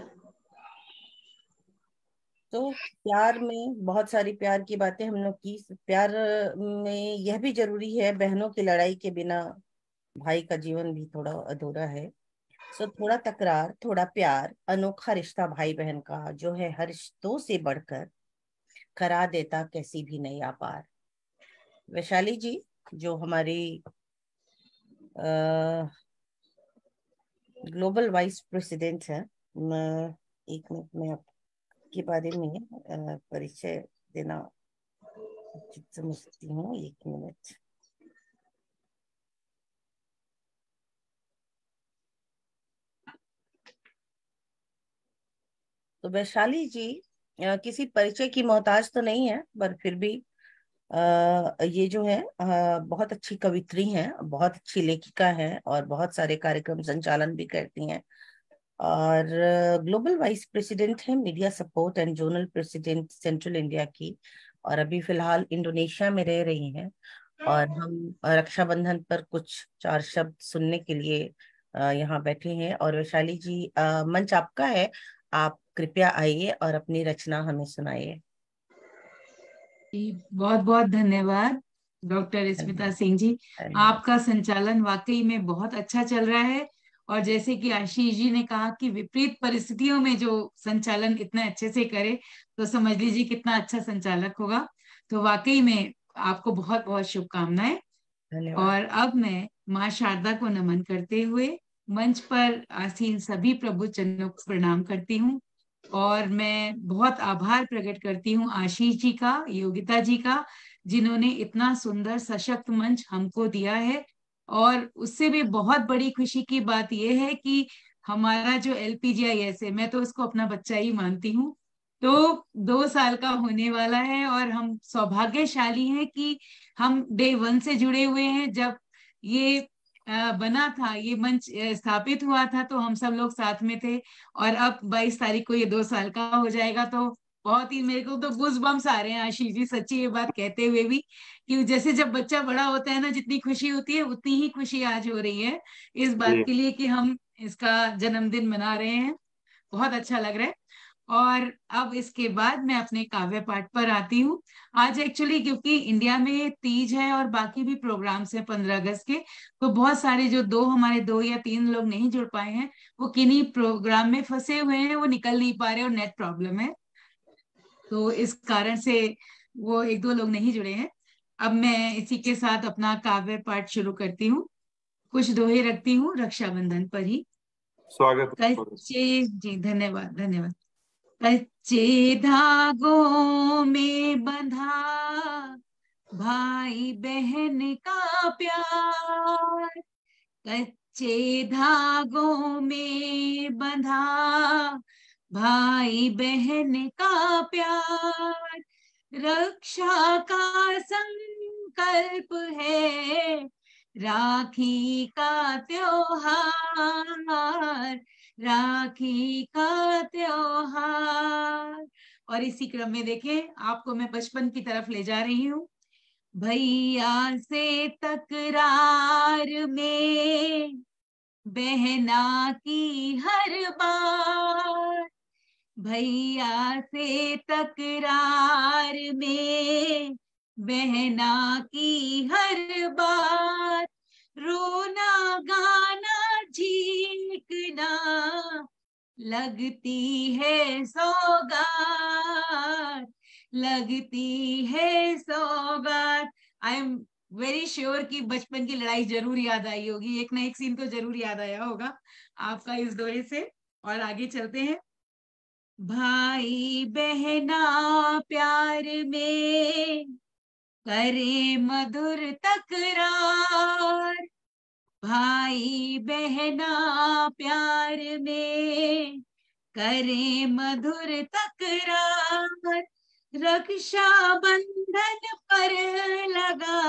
तो प्यार में बहुत सारी प्यार की बातें हम लोग की। प्यार में यह भी जरूरी है, बहनों की लड़ाई के बिना भाई का जीवन भी थोड़ा अधूरा है। सो थोड़ा तकरार, थोड़ा प्यार, अनोखा रिश्ता भाई बहन का, जो है हर रिश्तों से बढ़कर करा देता कैसी भी नई आपार। वैशाली जी जो हमारी ग्लोबल वाइस प्रेसिडेंट है, मैं एक मिनट में आपके बारे में परिचय देना उचित समझती हूँ। एक मिनट। तो वैशाली जी किसी परिचय की मोहताज तो नहीं है, पर फिर भी ये जो है बहुत अच्छी कवित्री हैं, बहुत अच्छी लेखिका हैं और बहुत सारे कार्यक्रम संचालन भी करती हैं। और ग्लोबल वाइस प्रेसिडेंट है media support and zonal president central India की, और अभी फिलहाल इंडोनेशिया में रह रही हैं। और हम रक्षाबंधन पर कुछ 4 शब्द सुनने के लिए यहाँ बैठे हैं। और वैशाली जी मंच आपका है, आप कृपया आइए और अपनी रचना हमें सुनाइए। बहुत बहुत धन्यवाद डॉक्टर स्मिता सिंह जी। आपका संचालन वाकई में बहुत अच्छा चल रहा है। और जैसे कि आशीष जी ने कहा कि विपरीत परिस्थितियों में जो संचालन इतने अच्छे से करे, तो समझ लीजिए कितना अच्छा संचालक होगा। तो वाकई में आपको बहुत बहुत शुभकामनाएं। और अब मैं माँ शारदा को नमन करते हुए मंच पर आसीन सभी प्रभुजनों को प्रणाम करती हूँ। और मैं बहुत आभार प्रकट करती हूँ आशीष जी का, योगिता जी का, जिन्होंने इतना सुंदर सशक्त मंच हमको दिया है। और उससे भी बहुत बड़ी खुशी की बात यह है कि हमारा जो LPGIS है, मैं तो उसको अपना बच्चा ही मानती हूँ, तो 2 साल का होने वाला है। और हम सौभाग्यशाली हैं कि हम डे 1 से जुड़े हुए हैं। जब ये बना था, ये मंच स्थापित हुआ था, तो हम सब लोग साथ में थे। और अब 22 तारीख को ये 2 साल का हो जाएगा। तो बहुत ही मेरे को तो गूज बम्स आ रहे हैं आशीष जी, सच्ची ये बात कहते हुए भी, कि जैसे जब बच्चा बड़ा होता है ना, जितनी खुशी होती है उतनी ही खुशी आज हो रही है इस बात के लिए कि हम इसका जन्मदिन मना रहे हैं। बहुत अच्छा लग रहा है। और अब इसके बाद मैं अपने काव्य पाठ पर आती हूँ। आज एक्चुअली क्योंकि इंडिया में तीज है और बाकी भी प्रोग्राम्स हैं 15 अगस्त के, तो बहुत सारे जो हमारे 2 या 3 लोग नहीं जुड़ पाए हैं, वो किन्हीं प्रोग्राम में फंसे हुए हैं, वो निकल नहीं पा रहे और नेट प्रॉब्लम है, तो इस कारण से वो 1-2 लोग नहीं जुड़े हैं। अब मैं इसी के साथ अपना काव्य पाठ शुरू करती हूँ। कुछ दोहे रखती हूँ रक्षाबंधन पर ही। स्वागत। कच्चे जी, धन्यवाद धन्यवाद। कच्चे धागों में बंधा भाई बहन का प्यार, कच्चे धागों में बंधा भाई बहन का प्यार, रक्षा का संकल्प है राखी का त्योहार, राखी का त्योहार। और इसी क्रम में देखें, आपको मैं बचपन की तरफ ले जा रही हूँ। भैया से तकरार में बहना की हर बार, भैया से तकरार में बहना की हर बार, रोना गाना झीकना लगती है सौगात, लगती है सौगात। आई एम वेरी श्योर कि बचपन की लड़ाई जरूर याद आई होगी, एक ना एक सीन तो जरूर याद आया होगा आपका इस दोहे से। और आगे चलते हैं। भाई बहना प्यार में करे मधुर तकरार, भाई बहना प्यार में करे मधुर तकरार, रक्षा बंधन पर लगा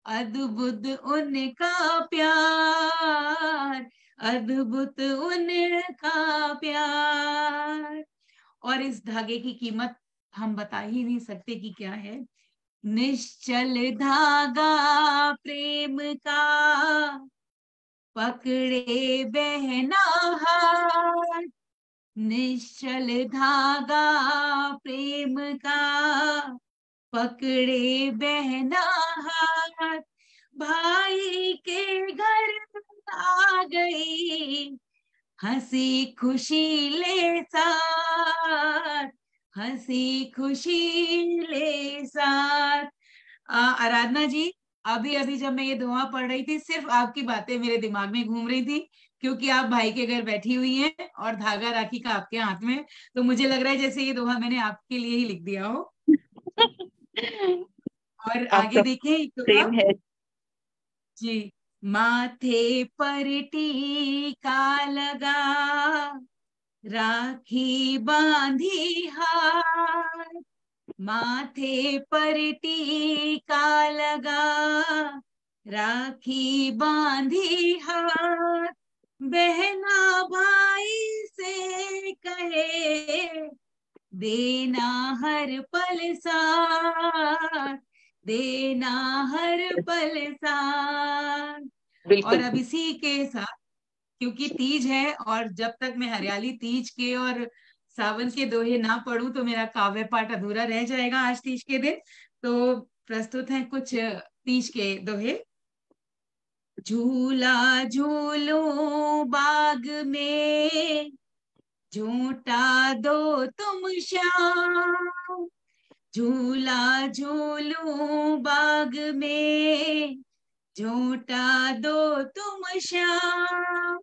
अद्भुत उनका प्यार, अद्भुत उनका प्यार। और इस धागे की कीमत हम बता ही नहीं सकते कि क्या है। निश्चल धागा प्रेम का पकड़े बहना हाथ, निश्चल धागा प्रेम का पकड़े बहना हाथ, भाई के घर आ गई हंसी खुशी ले साथ, हंसी खुशी ले साथ। आराधना जी, अभी अभी जब मैं ये दुआ पढ़ रही थी, सिर्फ आपकी बातें मेरे दिमाग में घूम रही थी, क्योंकि आप भाई के घर बैठी हुई हैं और धागा राखी का आपके हाथ में, तो मुझे लग रहा है जैसे ये दुआ मैंने आपके लिए ही लिख दिया हो। और आगे देखें प्रेम है जी। माथे पर टीका लगा राखी बांधी हाथ, माथे पर टीका लगा राखी बांधी हाथ, बहना भाई से कहे देना हर पल साथ, देना हर पल साथ। और अब इसी के साथ, क्योंकि तीज है और जब तक मैं हरियाली तीज के और सावन के दोहे ना पढ़ूं तो मेरा काव्य पाठ अधूरा रह जाएगा आज तीज के दिन। तो प्रस्तुत हैं कुछ तीज के दोहे। झूला झूलो बाग में झूठा दो तुम श्याम, झूला झूलो बाग में झूठा दो तुम श्याम,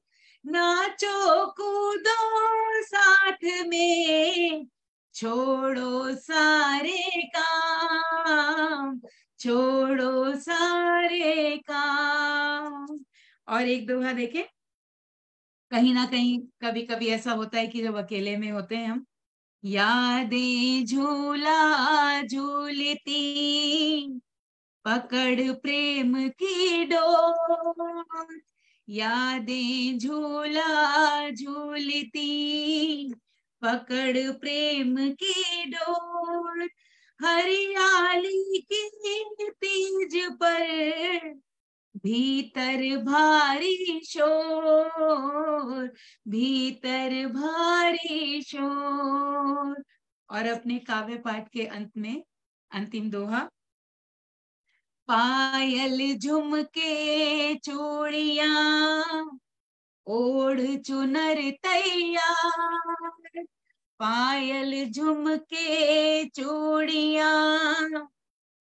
नाचो कूदो साथ में छोड़ो सारे काम, छोड़ो सारे काम। और एक दोहा देखे, कहीं ना कहीं कभी कभी ऐसा होता है कि जब अकेले में होते हैं हम, यादें झूला झूलती पकड़ प्रेम की डोर, यादें झूला झूलती पकड़ प्रेम की डोर, हरियाली की तीज पर भीतर भारी शोर, भीतर भारी शोर। और अपने काव्य पाठ के अंत में अंतिम दोहा, पायल झुमके चूड़ियां ओढ़ चुनर तैयार, पायल झुमके चूड़ियां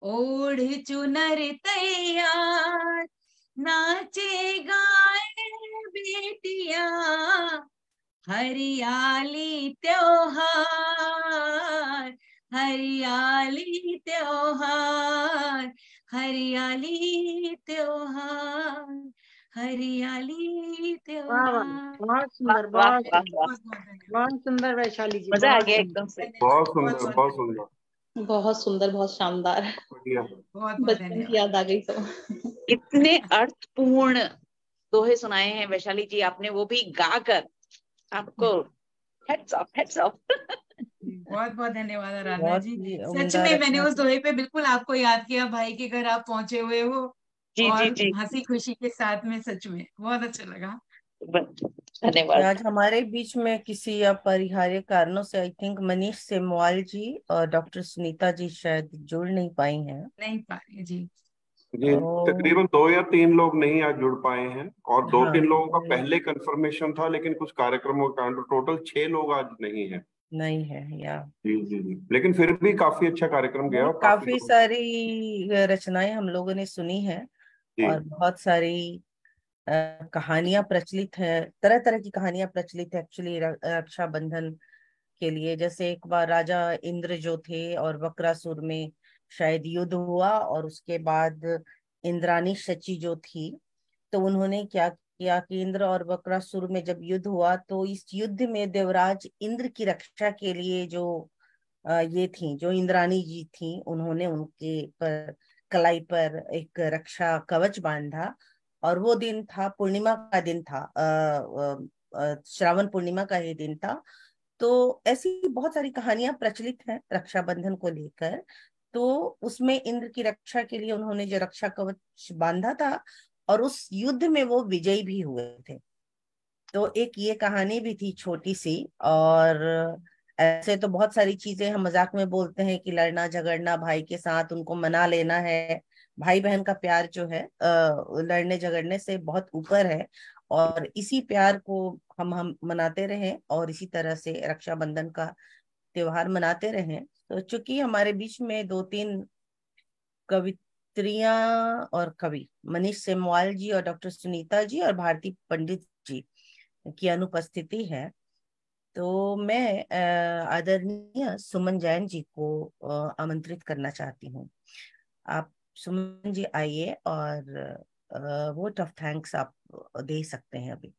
ओढ़ चुनर तैयार, नाचे गाए बेटिया हरियाली त्योहार, हरियाली त्योहार, हरियाली त्योहार, हरियाली वाह वाह, त्योहार। बहुत सुंदर, बहुत सुंदर, बहुत सुंदर वैशाली जी, मजा आ बहुत गया सुंदर। एकदम से। बहुत सुंदर, बहुत सुंदर, बहुत सुंदर, बहुत शानदार। बढ़िया। बहुत बचपन की याद आ गई तो। इतने अर्थपूर्ण दोहे सुनाए हैं वैशाली जी आपने, वो भी गाकर। आपको हेड्स ऑफ, हेड्स ऑफ। बहुत बहुत धन्यवाद आराधना बहुत जी। ही सच उम्दा में मैंने रचना उस थी। दोहे पे बिल्कुल आपको याद किया, भाई के घर आप पहुंचे हुए हो जी और जी जी, हंसी खुशी के साथ में, सच में बहुत अच्छा लगा। कि धन्यवाद। आज हमारे बीच में किसी अपरिहार्य कारणों से आई थिंक मनीष सेमवाल जी और डॉक्टर सुनीता जी शायद जुड़ नहीं पाई हैं। नहीं पा रही जी। जी, तकरीबन 2 या 3 लोग नहीं आज जुड़ पाए हैं और 2-3 लोगों का पहले कंफर्मेशन था, लेकिन कुछ कार्यक्रमों के कारण टोटल 6 लोग आज नहीं है। नहीं है या जी जी जी, लेकिन फिर भी काफी अच्छा कार्यक्रम गया और काफी काफी सारी रचनाएं हम लोगों ने सुनी हैं जी और बहुत सारी कहानियां प्रचलित है, तरह तरह की कहानियां प्रचलित है एक्चुअली रक्षाबंधन के लिए। जैसे एक बार राजा इंद्र जो थे और वक्रासुर में शायद युद्ध हुआ और उसके बाद इंद्राणी शची जो थी, तो उन्होंने क्या किया कि इंद्र और बकासुर में जब युद्ध हुआ तो इस युद्ध में देवराज इंद्र की रक्षा के लिए जो ये थी, जो इंद्राणी जी थी, उन्होंने उनके पर कलाई पर एक रक्षा कवच बांधा। और वो दिन था, पूर्णिमा का दिन था, श्रावण पूर्णिमा का ये दिन था। तो ऐसी बहुत सारी कहानियां प्रचलित हैं रक्षाबंधन को लेकर। तो उसमें इंद्र की रक्षा के लिए उन्होंने जो रक्षा कवच बांधा था, और उस युद्ध में वो विजयी भी हुए थे। तो एक ये कहानी भी थी छोटी सी। और ऐसे तो बहुत सारी चीजें हम मजाक में बोलते हैं कि लड़ना झगड़ना भाई के साथ, उनको मना लेना है। भाई बहन का प्यार जो है लड़ने झगड़ने से बहुत ऊपर है, और इसी प्यार को हम मनाते रहें और इसी तरह से रक्षाबंधन का त्योहार मनाते रहें। तो चूंकि हमारे बीच में 2-3 कवित्रियां और कवि मनीष सेमवाल जी और डॉक्टर सुनीता जी और भारती पंडित जी की अनुपस्थिति है, तो मैं आदरणीय सुमन जैन जी को आमंत्रित करना चाहती हूँ। आप सुमन जी आइए और वोट ऑफ थैंक्स आप दे सकते हैं अभी।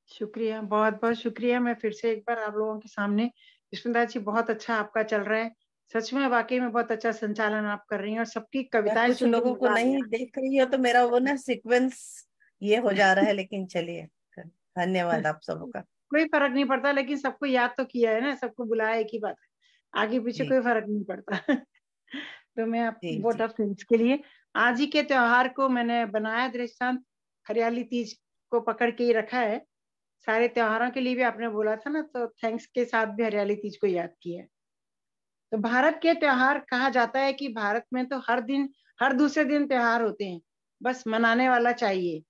शुक्रिया, बहुत बहुत शुक्रिया। मैं फिर से एक बार आप लोगों के सामने, विष्णुदा जी बहुत अच्छा आपका चल रहा है, सच में वाकई में बहुत अच्छा संचालन आप कर रही हैं, और सबकी कविताएं कुछ सुन के लोगों को मजा आ नहीं गया। देख रही हो तो मेरा वो ना सीक्वेंस ये हो जा रहा है, लेकिन चलिए, धन्यवाद आप सबका। कोई फर्क नहीं पड़ता, लेकिन सबको याद तो किया है ना, सबको बुलाया, एक ही बात है, आगे पीछे जी कोई फर्क नहीं पड़ता। तो मैं आप जी वोट जी ऑफ थैंक्स के लिए आज ही के त्योहार को मैंने बनाया दृष्टांत, हरियाली तीज को पकड़ के ही रखा है। सारे त्योहारों के लिए भी आपने बोला था ना, तो थैंक्स के साथ भी हरियाली तीज को याद किया है। तो भारत के त्योहार, कहा जाता है कि भारत में तो हर दिन, हर दूसरे दिन त्योहार होते हैं, बस मनाने वाला चाहिए।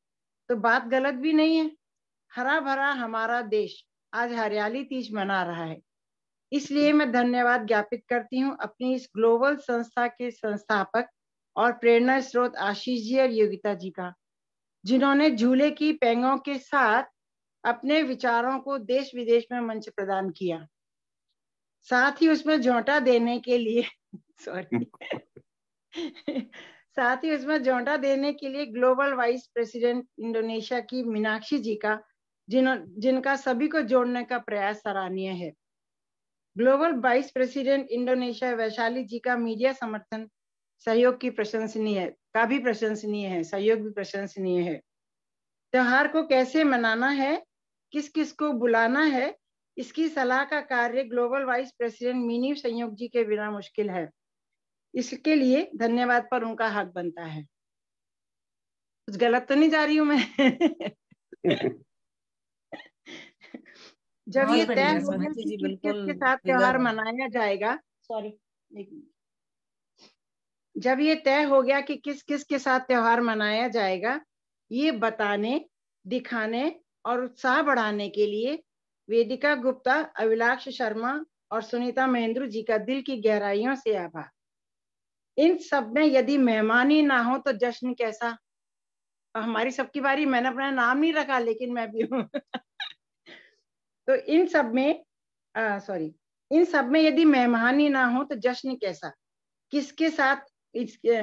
तो बात गलत भी नहीं है। हरा भरा हमारा देश आज हरियाली तीज मना रहा है। इसलिए मैं धन्यवाद ज्ञापित करती हूँ अपनी इस ग्लोबल संस्था के संस्थापक और प्रेरणा स्रोत आशीष जी और योगिता जी का, जिन्होंने झूले की पेंगों के साथ अपने विचारों को देश विदेश में मंच प्रदान किया। साथ ही उसमें झोंटा देने के लिए सॉरी साथ ही उसमें झोंटा देने के लिए ग्लोबल वाइस प्रेसिडेंट इंडोनेशिया की मीनाक्षी जी का, जिनका सभी को जोड़ने का प्रयास सराहनीय है। Global vice president Indonesia Vaishali ji का मीडिया समर्थन सहयोग की प्रशंसनीय का भी प्रशंसनीय है, सहयोग भी प्रशंसनीय है। त्योहार को कैसे मनाना है, किस किस को बुलाना है, इसकी सलाह का कार्य ग्लोबल वाइस प्रेसिडेंट मिनी संयोग जी के बिना मुश्किल है। इसके लिए धन्यवाद पर उनका हक बनता है। कुछ गलत तो नहीं जा रही हूं मैं? जब ये तय हो गया कि किस किस के साथ त्योहार मनाया जाएगा, जब ये तय हो गया कि किस किस के साथ त्योहार मनाया जाएगा, ये बताने, दिखाने और उत्साह बढ़ाने के लिए वेदिका गुप्ता, अभिलाष शर्मा और सुनीता महेंद्र जी का दिल की गहराइयों से आभार। इन सब में यदि मेहमान ही ना हो तो जश्न कैसा। हमारी सबकी बारी, मैंने अपना नाम नहीं रखा लेकिन मैं भी हूँ। तो इन सब में यदि मेहमान ही ना हो तो जश्न कैसा, किसके साथ इसके,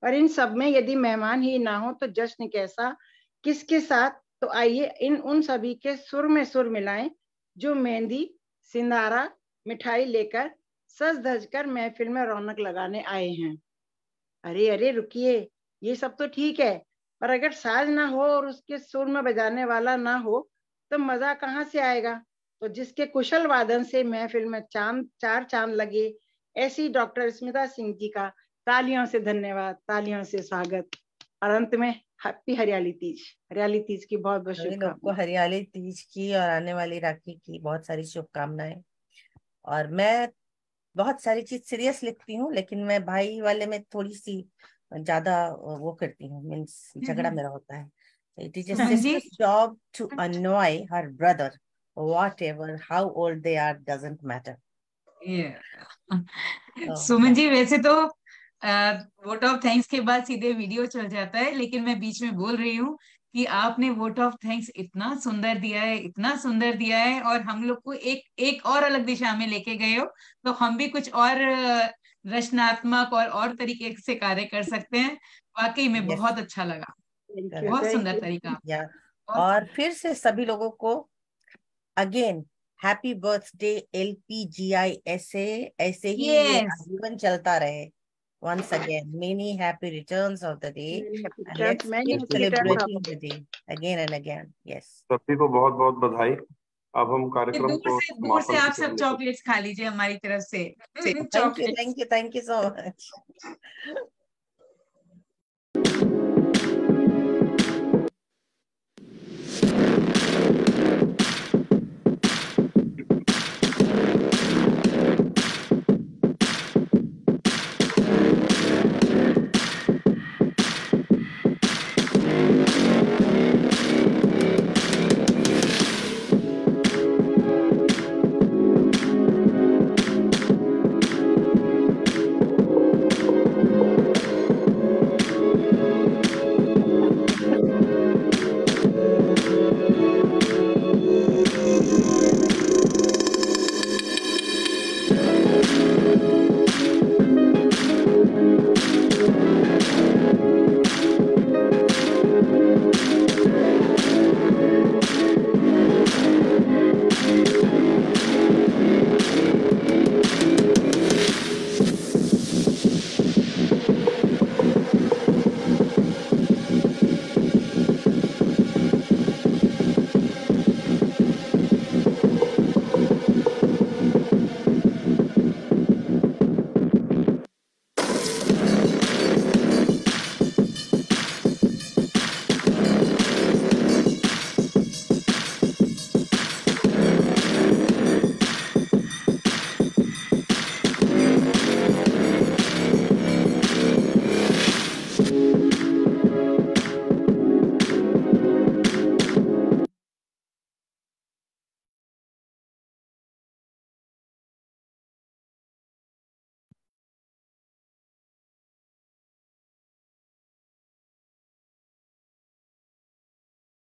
और इन सब में यदि मेहमान ही ना हो तो जश्न कैसा, किसके साथ। तो आइए उन सभी के सुर में सुर मिलाएं जो मेहंदी, सिंधारा, मिठाई लेकर सज धज कर महफिल में रौनक लगाने आए हैं। अरे अरे रुकिए, ये सब तो ठीक है, पर अगर साज ना हो और उसके सुर में बजाने वाला ना हो तो मजा कहाँ से आएगा। तो जिसके कुशल वादन से महफिल में चार चांद लगे, ऐसी डॉक्टर स्मिता सिंह जी का तालियों से धन्यवाद, तालियों से स्वागत। और अंत में हैप्पी हरियाली तीज की बहुत बहुत सभी लोग को हरियाली तीज की और आने वाली राखी की बहुत सारी शुभकामनाएं। और मैं बहुत सारी चीज सीरियस लिखती हूँ, लेकिन मैं भाई वाले में थोड़ी सी ज्यादा वो करती हूँ, मीन्स झगड़ा मेरा होता है। It is a sister's job to annoy her brother, whatever, how old they are, doesn't matter. Suman ji, वैसे तो वोट ऑफ थैंक्स के बाद सीधे वीडियो चल जाता है, लेकिन मैं बीच में बोल रही हूँ कि आपने वोट ऑफ थैंक्स इतना सुंदर दिया है, इतना सुंदर दिया है, और हम लोग को एक और अलग दिशा में लेके गए हो, तो हम भी कुछ और रचनात्मक और तरीके से कार्य कर सकते हैं। वाकई में बहुत अच्छा लगा। बहुत सुंदर तरीका। या और फिर से सभी लोगों को अगेन हैप्पी बर्थडे LPGISA, ऐसे ही ये जीवन चलता रहे। Once again, many happy returns of the day, and let's keep celebrating the day again and again. Yes. सभी को बहुत बहुत बधाई। अब हम कार्यक्रम को दूर से आप सब चॉकलेट्स खा लीजिए हमारी तरफ से। Thank you so much.